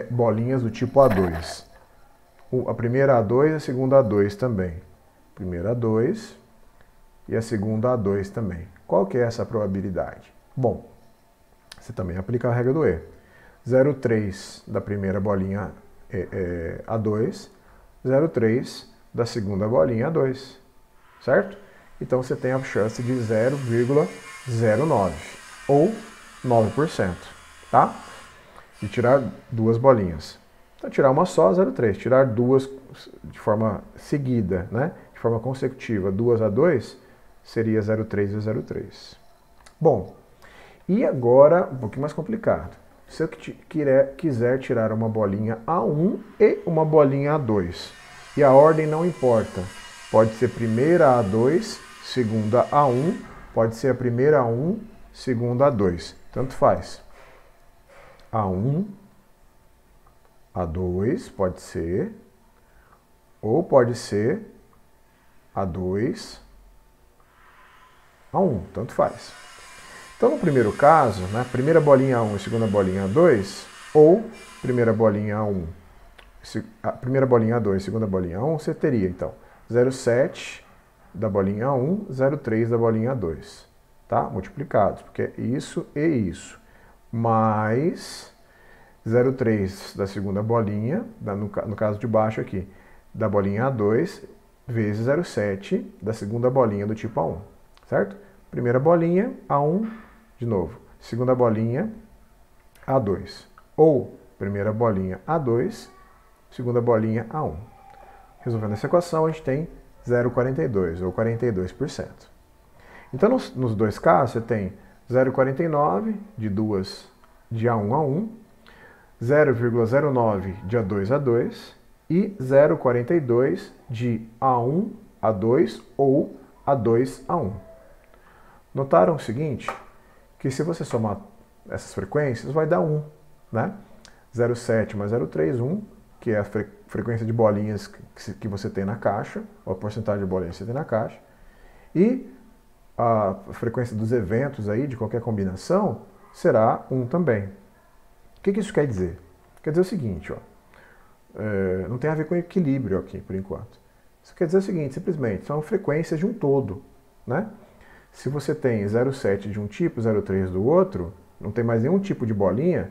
bolinhas do tipo A2? A primeira A2 e a segunda A2 também. Primeira A2 e a segunda A2 também. Qual que é essa probabilidade? Bom, você também aplica a regra do E. 0,3 da primeira bolinha A2, 0,3 da segunda bolinha A2. Certo? Então você tem a chance de 0,09 ou 9%, tá? De tirar duas bolinhas. Então tirar uma só, 0,3. Tirar duas de forma seguida, né? De forma consecutiva, 2 A2, seria 0,3 e 0,3. Bom, e agora, um pouquinho mais complicado. Se eu quiser tirar uma bolinha A1 e uma bolinha A2, e a ordem não importa, pode ser primeira A2, segunda A1, pode ser a primeira A1, segunda A2, tanto faz. A1, A2, pode ser, ou pode ser A2, A1, tanto faz. Então, no primeiro caso, né, primeira bolinha A1 e segunda bolinha A2, ou primeira bolinha A1, primeira bolinha A2 e segunda bolinha A1, você teria, então, 0,7 da bolinha A1, 0,3 da bolinha A2, tá? Multiplicados, porque é isso e isso, mais 0,3 da segunda bolinha, no caso de baixo aqui, da bolinha A2, vezes 0,7 da segunda bolinha do tipo A1, certo? Primeira bolinha, A1, de novo. Segunda bolinha, A2. Ou primeira bolinha, A2, segunda bolinha, A1. Resolvendo essa equação, a gente tem 0,42, ou 42%. Então, nos dois casos, você tem 0,49 de A1 a 1, 0,09 de A2 a 2 e 0,42 de A1 a 2 ou A2 a 1. Notaram o seguinte? Que se você somar essas frequências, vai dar 1, né? 0,7 mais 0,3, 1, que é a frequência de bolinhas que você tem na caixa, ou a porcentagem de bolinhas que você tem na caixa, e a frequência dos eventos aí, de qualquer combinação, será 1 também. O que isso quer dizer? Quer dizer o seguinte, ó, não tem a ver com equilíbrio aqui, por enquanto. Isso quer dizer o seguinte, simplesmente, são frequências de um todo, né? Se você tem 0,7 de um tipo, 0,3 do outro, não tem mais nenhum tipo de bolinha,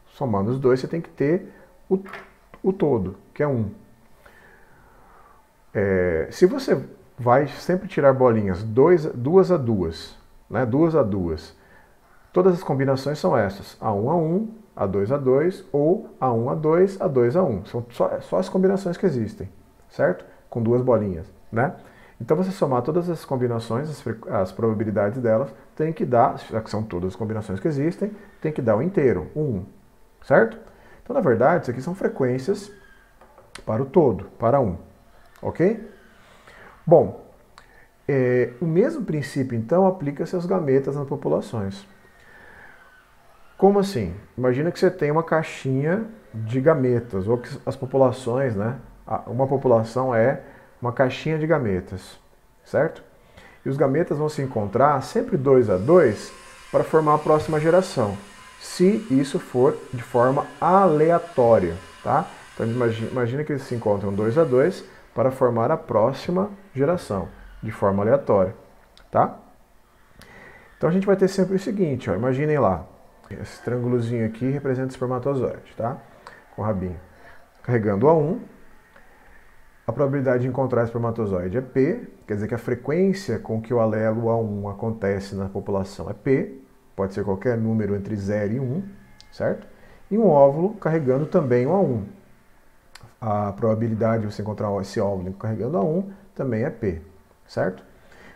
somando os dois você tem que ter o todo, que é 1. Se você vai sempre tirar bolinhas 2 a 2, né, 2 a 2, todas as combinações são essas, A1 a 1, A2 a 2 ou A1 a 2, A2 a 1. São só as combinações que existem, certo? Com duas bolinhas. né? Então você somar todas as combinações, as probabilidades delas, tem que dar, já que são todas as combinações que existem, tem que dar o inteiro, 1, certo? Então, na verdade, isso aqui são frequências para o todo, para 1, ok? Bom, o mesmo princípio, então, aplica-se aos gametas nas populações. Como assim? Imagina que você tem uma caixinha de gametas, ou que as populações, né? Uma população é uma caixinha de gametas, certo? E os gametas vão se encontrar sempre 2 a 2 para formar a próxima geração, se isso for de forma aleatória, tá? Então imagina que eles se encontram 2 a 2 para formar a próxima geração, de forma aleatória, tá? Então a gente vai ter sempre o seguinte, ó, imaginem lá, esse triângulozinho aqui representa o espermatozoide, tá? Com o rabinho. Carregando A1, a probabilidade de encontrar espermatozoide é P, quer dizer que a frequência com que o alelo A1 acontece na população é P, pode ser qualquer número entre 0 e 1, certo? E um óvulo carregando também o A1. A probabilidade de você encontrar esse óvulo carregando A1 também é P, certo?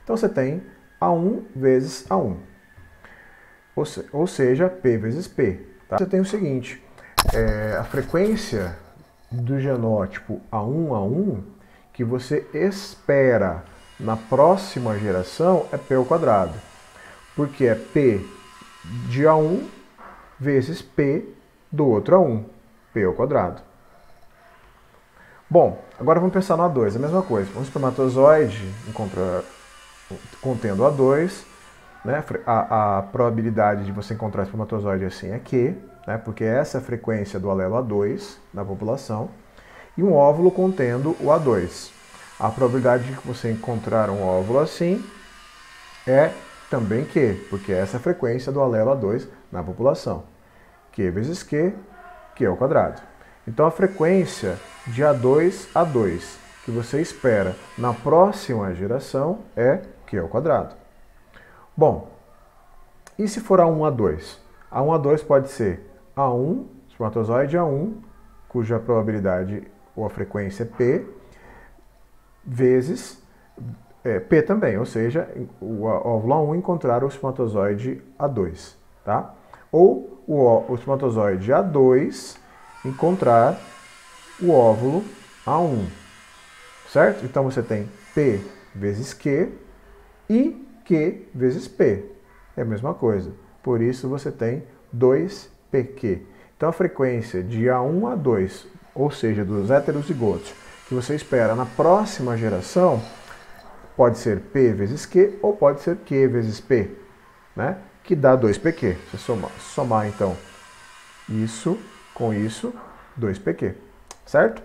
Então você tem A1 vezes A1, ou seja, P vezes P. Tá? Você tem o seguinte, a frequência do genótipo A1A1 que você espera na próxima geração é P ao quadrado, porque é P de A1 vezes P do outro A1, P ao quadrado. Bom, agora vamos pensar no A2, a mesma coisa. Um espermatozoide contendo A2, né? A probabilidade de você encontrar espermatozoide assim é Q, né? Porque essa é a frequência do alelo A2 na população, e um óvulo contendo o A2. A probabilidade de você encontrar um óvulo assim é também Q, porque essa é a frequência do alelo A2 na população. Q vezes Q, Q ao quadrado. Então a frequência de A2 a 2 que você espera na próxima geração é Q ao quadrado. Bom, e se for A1 a 2? A1 a 2 pode ser A1, espermatozoide A1, cuja probabilidade ou a frequência é P, vezes P também, ou seja, o óvulo A1 encontrar o espermatozoide A2, tá? Ou o espermatozoide A2 encontrar o óvulo A1, certo? Então você tem P vezes Q e Q vezes P. É a mesma coisa. Por isso você tem 2PQ. Então a frequência de A1 a 2, ou seja, dos heterozigotos, que você espera na próxima geração, pode ser P vezes Q ou pode ser Q vezes P, né? Que dá 2PQ. Se somar então isso com isso, 2PQ, certo?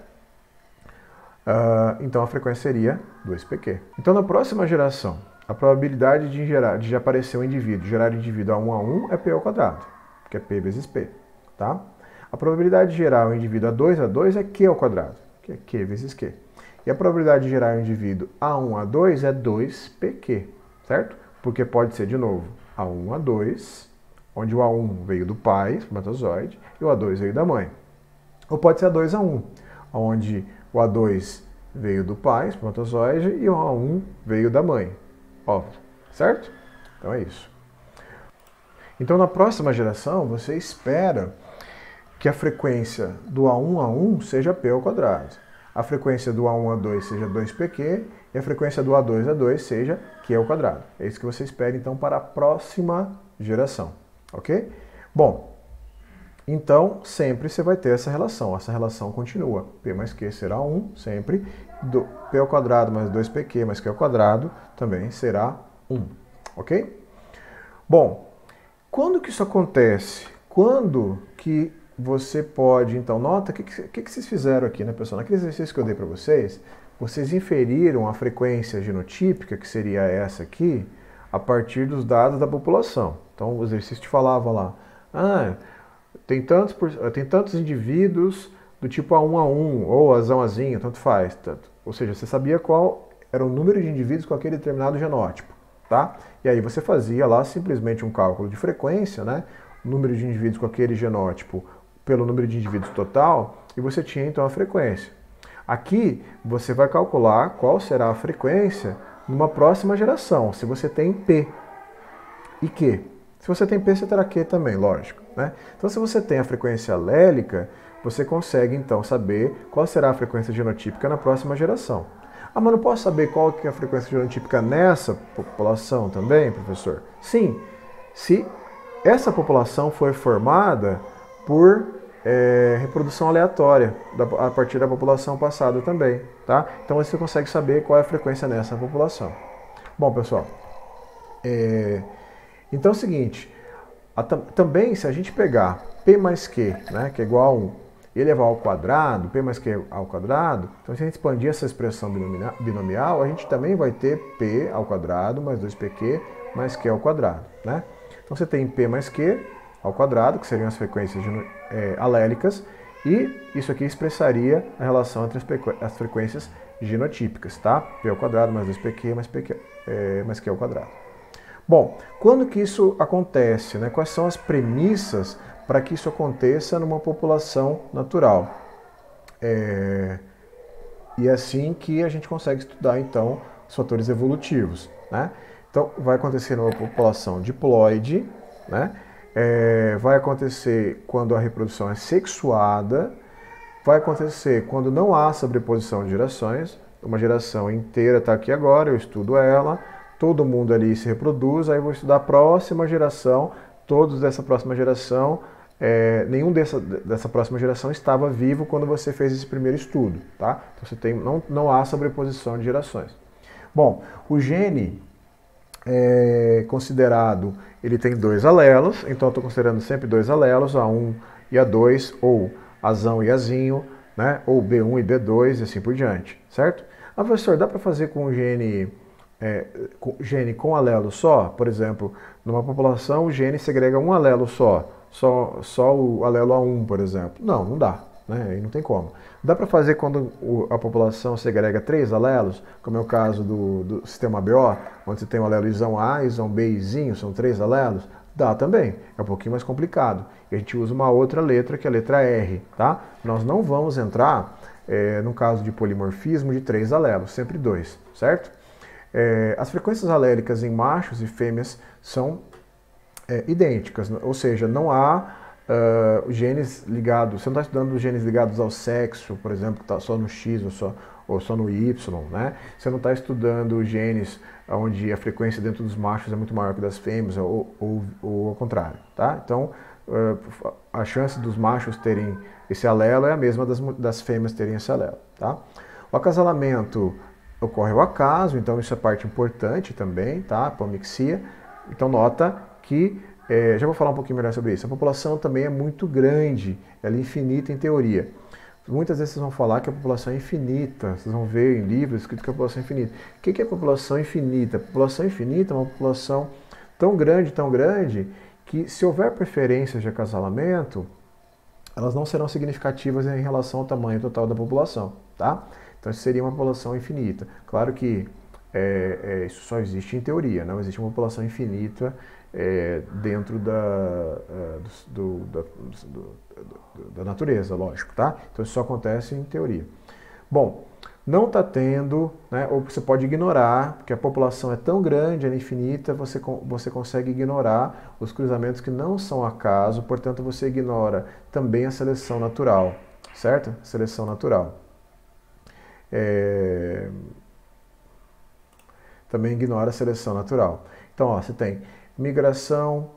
Então a frequência seria 2PQ. Então na próxima geração, a probabilidade de aparecer um indivíduo, gerar indivíduo A1 a 1 é P ao quadrado, que é P vezes P, tá? A probabilidade de gerar um indivíduo A2 a 2 é Q ao quadrado, que é Q vezes Q. E a probabilidade de gerar um indivíduo A1 a 2 é 2PQ, certo? Porque pode ser, de novo, A1 a 2, onde o A1 veio do pai, espermatozoide, e o A2 veio da mãe. Ou pode ser A2 a 1, onde o A2 veio do pai, espermatozoide, e o A1 veio da mãe, óvulo, certo? Então é isso. Então na próxima geração você espera que a frequência do A1 a 1 seja P ao quadrado, a frequência do A1 a 2 seja 2PQ e a frequência do A2 a 2 seja Q ao quadrado. É isso que você espera então para a próxima geração, ok? Bom, então sempre você vai ter essa relação continua. P mais Q será 1 sempre, P ao quadrado mais 2PQ mais Q ao quadrado também será 1, ok? Bom, quando que isso acontece? Quando que você pode, então, nota o que vocês fizeram aqui, né, pessoal? Naquele exercício que eu dei para vocês, vocês inferiram a frequência genotípica, que seria essa aqui, a partir dos dados da população. Então, o exercício te falava lá, tem tantos indivíduos do tipo A1 a 1, ou azão azinho, tanto faz. Ou seja, você sabia qual era o número de indivíduos com aquele determinado genótipo, tá? E aí você fazia lá simplesmente um cálculo de frequência, né? O número de indivíduos com aquele genótipo pelo número de indivíduos total, e você tinha então a frequência. Aqui você vai calcular qual será a frequência numa próxima geração, se você tem P e Q. Se você tem P, você terá Q também, lógico, né? Então, se você tem a frequência alélica, você consegue, então, saber qual será a frequência genotípica na próxima geração. Ah, mas não posso saber qual que é a frequência genotípica nessa população também, professor? Sim, se essa população foi formada por reprodução aleatória a partir da população passada também, tá? Então, você consegue saber qual é a frequência nessa população. Bom, pessoal, então é o seguinte, também se a gente pegar P mais Q, né, que é igual a 1, e elevar ao quadrado, P mais Q ao quadrado, então se a gente expandir essa expressão binomial, a gente também vai ter P ao quadrado mais 2PQ mais Q ao quadrado, né? Então você tem P mais Q ao quadrado, que seriam as frequências alélicas, e isso aqui expressaria a relação entre as frequências genotípicas, tá? P ao quadrado mais 2PQ mais Q ao quadrado. Bom, quando que isso acontece, né? Quais são as premissas para que isso aconteça numa população natural? E é assim que a gente consegue estudar, então, os fatores evolutivos, né? Então, vai acontecer numa população diploide, né? Vai acontecer quando a reprodução é sexuada, vai acontecer quando não há sobreposição de gerações, uma geração inteira está aqui agora, eu estudo ela, todo mundo ali se reproduz, aí eu vou estudar a próxima geração, todos dessa próxima geração, nenhum dessa próxima geração estava vivo quando você fez esse primeiro estudo, tá? Então você tem, não há sobreposição de gerações. Bom, o gene considerado, ele tem 2 alelos, então eu estou considerando sempre 2 alelos, A1 e A2, ou Azão e Azinho, né? Ou B1 e B2 e assim por diante, certo? Ah, professor, dá para fazer com o gene com alelo só? Por exemplo, numa população o gene segrega um alelo só o alelo A1, por exemplo. Não dá, né? Aí não tem como. Dá para fazer quando a população segrega 3 alelos, como é o caso do sistema BO, onde você tem o alelo isão A, isão B e izinho, são 3 alelos? Dá também, é um pouquinho mais complicado. E a gente usa uma outra letra, que é a letra R, tá? Nós não vamos entrar no caso de polimorfismo de 3 alelos, sempre 2, certo? As frequências alélicas em machos e fêmeas são idênticas, ou seja, não há genes ligados, você não está estudando genes ligados ao sexo, por exemplo, que está só no X ou só no Y, né? Você não está estudando genes onde a frequência dentro dos machos é muito maior que das fêmeas, ou ao contrário, tá? Então, a chance dos machos terem esse alelo é a mesma das fêmeas terem esse alelo, tá? O acasalamento ocorre ao acaso, então isso é parte importante também, tá? Apomixia. Então nota que, já vou falar um pouquinho melhor sobre isso, a população também é muito grande, ela é infinita em teoria. Muitas vezes vocês vão falar que a população é infinita, vocês vão ver em livros escrito que a população é infinita. O que é a população infinita? A população infinita é uma população tão grande, que se houver preferências de acasalamento, elas não serão significativas em relação ao tamanho total da população, tá? Então isso seria uma população infinita. Claro que isso só existe em teoria, não existe uma população infinita dentro da natureza, lógico, tá? Então isso só acontece em teoria. Bom, não está tendo, né, ou você pode ignorar, porque a população é tão grande, ela é infinita, você consegue ignorar os cruzamentos que não são acaso, portanto você ignora também a seleção natural, certo? Seleção natural. Também ignora a seleção natural. Então, ó, você tem migração,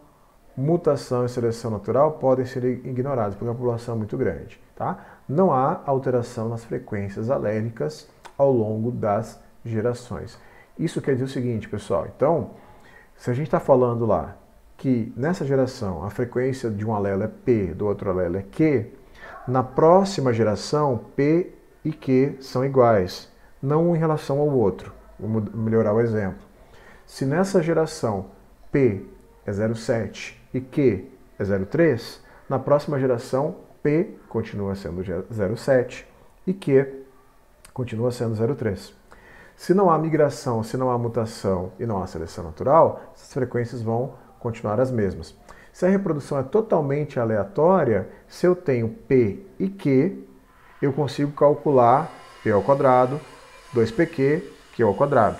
mutação e seleção natural podem ser ignorados porque a população é muito grande, tá? Não há alteração nas frequências alélicas ao longo das gerações. Isso quer dizer o seguinte, pessoal, então, se a gente está falando lá que nessa geração a frequência de um alelo é P, do outro alelo é Q, na próxima geração P e Q são iguais, não em relação ao outro. Vou melhorar o exemplo. Se nessa geração P é 0,7 e Q é 0,3, na próxima geração P continua sendo 0,7 e Q continua sendo 0,3. Se não há migração, se não há mutação e não há seleção natural, essas frequências vão continuar as mesmas. Se a reprodução é totalmente aleatória, se eu tenho P e Q, eu consigo calcular P ao quadrado, 2pq, q ao quadrado.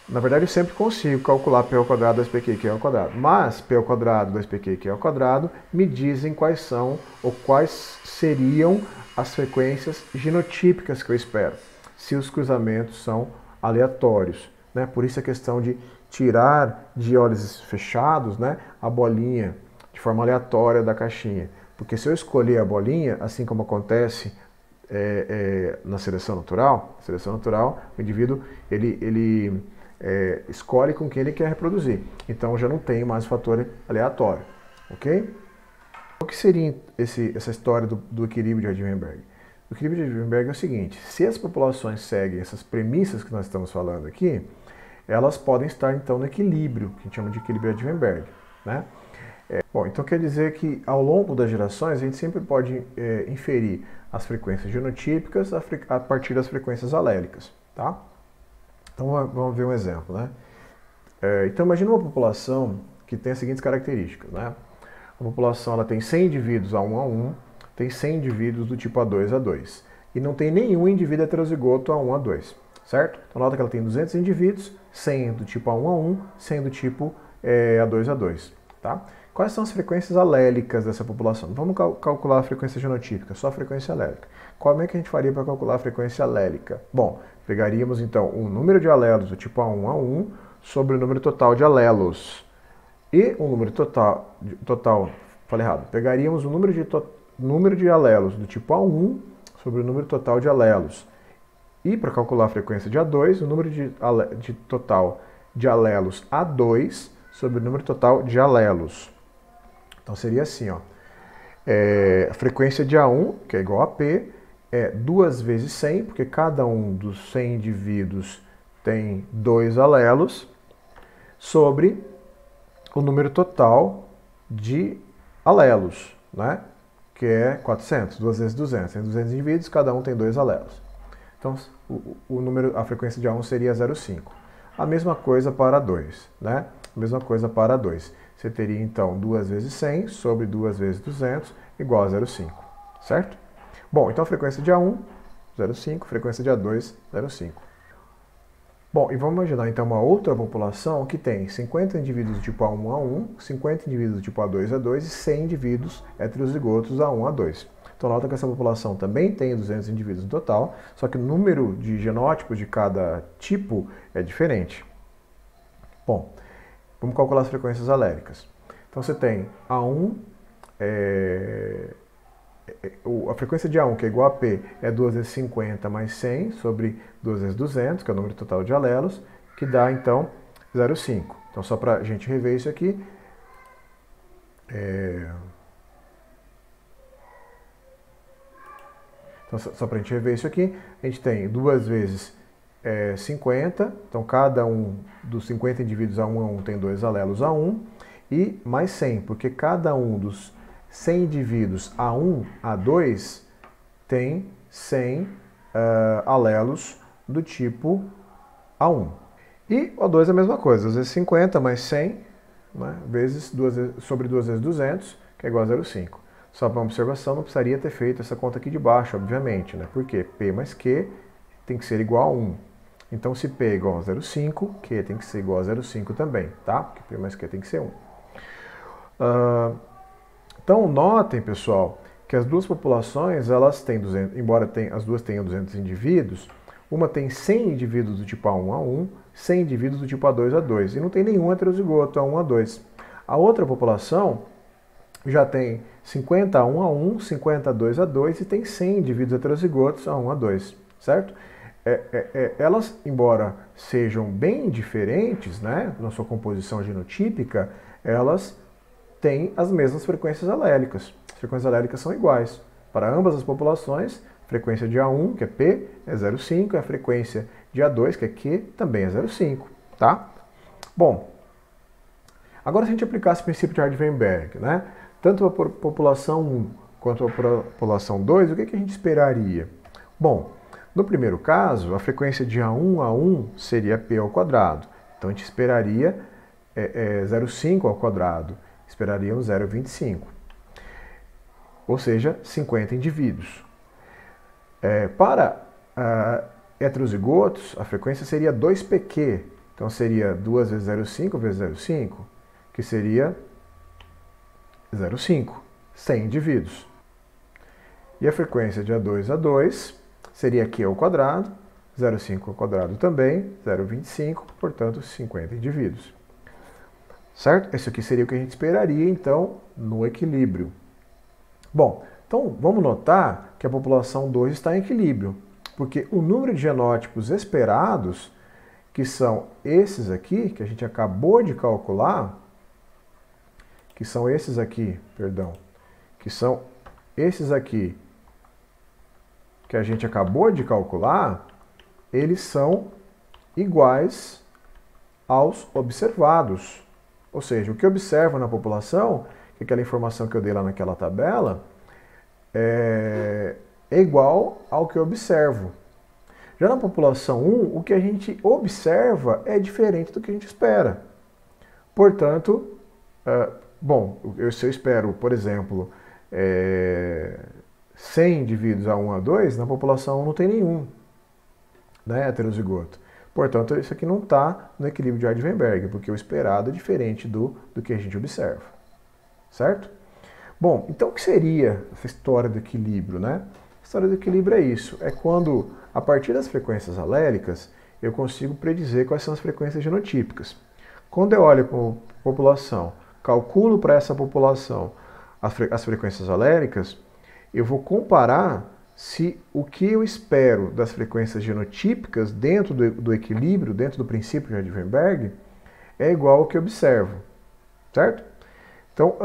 Na verdade, eu sempre consigo calcular P ao quadrado, 2pq, q ao quadrado. Mas P ao quadrado, 2pq, q ao quadrado me dizem quais são ou quais seriam as frequências genotípicas que eu espero, se os cruzamentos são aleatórios, né? Por isso a questão de tirar de olhos fechados, né, a bolinha de forma aleatória da caixinha. Porque se eu escolher a bolinha, assim como acontece na seleção natural, o indivíduo ele escolhe com quem ele quer reproduzir. Então eu já não tenho mais fator aleatório, ok? O que seria essa história do equilíbrio de Hardy-Weinberg? O equilíbrio de Hardy-Weinberg é o seguinte: se as populações seguem essas premissas que nós estamos falando aqui, elas podem estar então no equilíbrio, que a gente chama de equilíbrio de Hardy-Weinberg, né? Bom, então quer dizer que ao longo das gerações a gente sempre pode inferir as frequências genotípicas a partir das frequências alélicas, tá? Então vamos ver um exemplo, né? Então imagina uma população que tem as seguintes características, né? A população ela tem 100 indivíduos A1 a 1, tem 100 indivíduos do tipo A2 a 2 e não tem nenhum indivíduo heterozigoto A1 a 2, certo? Então nota que ela tem 200 indivíduos, 100 do tipo A1 a 1, 100 do tipo A2 a 2, tá? Quais são as frequências alélicas dessa população? Vamos calcular a frequência genotípica, só a frequência alélica. Como é que a gente faria para calcular a frequência alélica? Bom, pegaríamos então o número de alelos do tipo A1 a 1 sobre o número total de alelos. E o número total, falei errado, pegaríamos o número de alelos do tipo A1 sobre o número total de alelos. E para calcular a frequência de A2, o número total de alelos A2 sobre o número total de alelos. Então seria assim, ó, a frequência de A1, que é igual a P, é 2 vezes 100, porque cada um dos 100 indivíduos tem 2 alelos, sobre o número total de alelos, né? Que é 400, 2 vezes 200. Tem 200 indivíduos, cada um tem 2 alelos. Então a frequência de A1 seria 0,5. A mesma coisa para 2, né? A mesma coisa para 2. Você teria então 2 vezes 100 sobre 2 vezes 200 igual a 0,5, certo? Bom, então a frequência de A1, 0,5, frequência de A2, 0,5. Bom, e vamos imaginar então uma outra população que tem 50 indivíduos do tipo A1 a 1, 50 indivíduos do tipo A2 a 2 e 100 indivíduos heterozigotos A1 a 2. Então nota que essa população também tem 200 indivíduos no total, só que o número de genótipos de cada tipo é diferente. Bom, vamos calcular as frequências alélicas. Então você tem A1, a frequência de A1, que é igual a P, é 2 vezes 50 mais 100 sobre 2 vezes 200, que é o número total de alelos, que dá então 0,5. Então só para a gente rever isso aqui, então só para a gente rever isso aqui, a gente tem 2 vezes 50, então cada um dos 50 indivíduos A1 a 1 tem 2 alelos A1, e mais 100, porque cada um dos 100 indivíduos A1 a 2 tem 100 alelos do tipo A1. E o A2 é a mesma coisa, 2 vezes 50 mais 100, né, sobre 2 vezes 200, que é igual a 0,5. Só para uma observação, não precisaria ter feito essa conta aqui de baixo, obviamente, né? Porque P mais Q tem que ser igual a 1. Então, se P é igual a 0,5, Q tem que ser igual a 0,5 também, tá? Porque P mais Q tem que ser 1. Então, notem, pessoal, que as duas populações, elas têm 200, embora as duas tenham 200 indivíduos, uma tem 100 indivíduos do tipo A1 a 1, 100 indivíduos do tipo A2 a 2, e não tem nenhum heterozigoto A1 a 2. A outra população já tem 50 A1 a 1, 50 A2 a 2 e tem 100 indivíduos heterozigotos A1 a 2, certo? Elas, embora sejam bem diferentes, né, na sua composição genotípica, elas têm as mesmas frequências alélicas. As frequências alélicas são iguais. Para ambas as populações, a frequência de A1, que é P, é 0,5, e a frequência de A2, que é Q, também é 0,5, tá? Bom, agora se a gente aplicar esse princípio de Hardy-Weinberg, né, tanto para a população 1 quanto para a população 2, o que a gente esperaria? Bom, no primeiro caso, a frequência de A1 a 1 seria P ao quadrado. Então a gente esperaria 0,5 ao quadrado. Esperaríamos 0,25. Ou seja, 50 indivíduos. Para heterozigotos, a frequência seria 2pq. Então seria 2 vezes 0,5 vezes 0,5, que seria 0,5, 100 indivíduos. E a frequência de A2A2 seria Q ao quadrado, 0,5 ao quadrado também, 0,25, portanto 50 indivíduos. Certo? Isso aqui seria o que a gente esperaria, então, no equilíbrio. Bom, então vamos notar que a população 2 está em equilíbrio, porque o número de genótipos esperados, que são esses aqui, que a gente acabou de calcular, que são esses aqui, que são esses aqui, que a gente acabou de calcular, eles são iguais aos observados. Ou seja, o que eu observo na população, que é aquela informação que eu dei lá naquela tabela, é igual ao que eu observo. Já na população 1, o que a gente observa é diferente do que a gente espera. Portanto, se eu espero, por exemplo, 100 indivíduos A1, A2, na população 1 não tem nenhum, né, heterozigoto. Portanto, isso aqui não está no equilíbrio de Hardy-Weinberg, porque o esperado é diferente do que a gente observa. Certo? Bom, então o que seria essa história do equilíbrio, né? A história do equilíbrio é isso. É quando, a partir das frequências alélicas, eu consigo predizer quais são as frequências genotípicas. Quando eu olho para a população, calculo para essa população as frequências alélicas, eu vou comparar se o que eu espero das frequências genotípicas dentro do equilíbrio, dentro do princípio de Hardy-Weinberg, é igual ao que eu observo, certo? Então,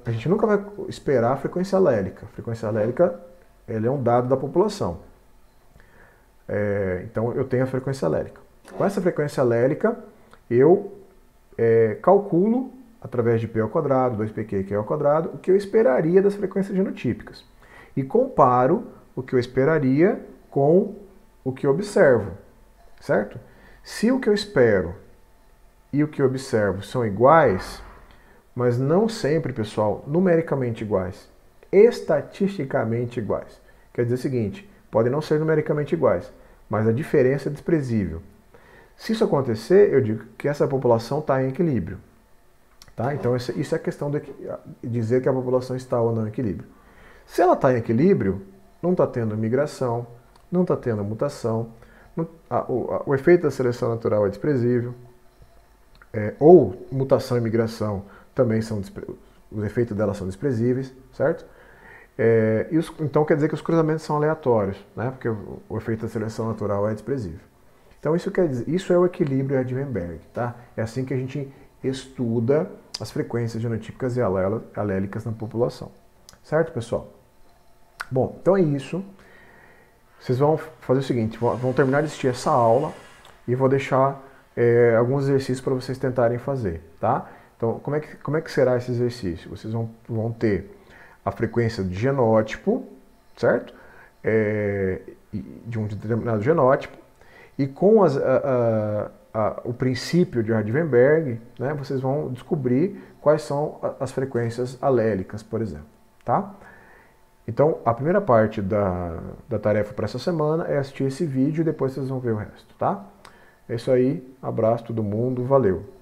a gente nunca vai esperar a frequência alélica. A frequência alélica ela é um dado da população. Então, eu tenho a frequência alélica. Com essa frequência alélica, eu calculo, através de P ao quadrado, 2pq, Q ao quadrado, o que eu esperaria das frequências genotípicas. E comparo o que eu esperaria com o que eu observo, certo? Se o que eu espero e o que eu observo são iguais, mas não sempre, pessoal, numericamente iguais, estatisticamente iguais. Quer dizer o seguinte, podem não ser numericamente iguais, mas a diferença é desprezível. Se isso acontecer, eu digo que essa população está em equilíbrio. Tá? Então, isso é questão de dizer que a população está ou não em equilíbrio. Se ela está em equilíbrio, não está tendo migração, não está tendo mutação, o efeito da seleção natural é desprezível, ou mutação e migração também são, os efeitos delas são desprezíveis, certo? Então quer dizer que os cruzamentos são aleatórios, né? Porque o efeito da seleção natural é desprezível. Então isso quer dizer, isso é o equilíbrio Hardy-Weinberg, tá? É assim que a gente estuda as frequências genotípicas e alélicas na população. Certo, pessoal? Bom, então é isso. Vocês vão fazer o seguinte, vão terminar de assistir essa aula e vou deixar alguns exercícios para vocês tentarem fazer, tá? Então, como é que será esse exercício? Vocês vão ter a frequência de genótipo, certo? De um determinado genótipo, e com o princípio de Hardy-Weinberg, né, vocês vão descobrir quais são as frequências alélicas, por exemplo, tá? Então, a primeira parte da tarefa para essa semana é assistir esse vídeo e depois vocês vão ver o resto, tá? É isso aí, abraço todo mundo, valeu!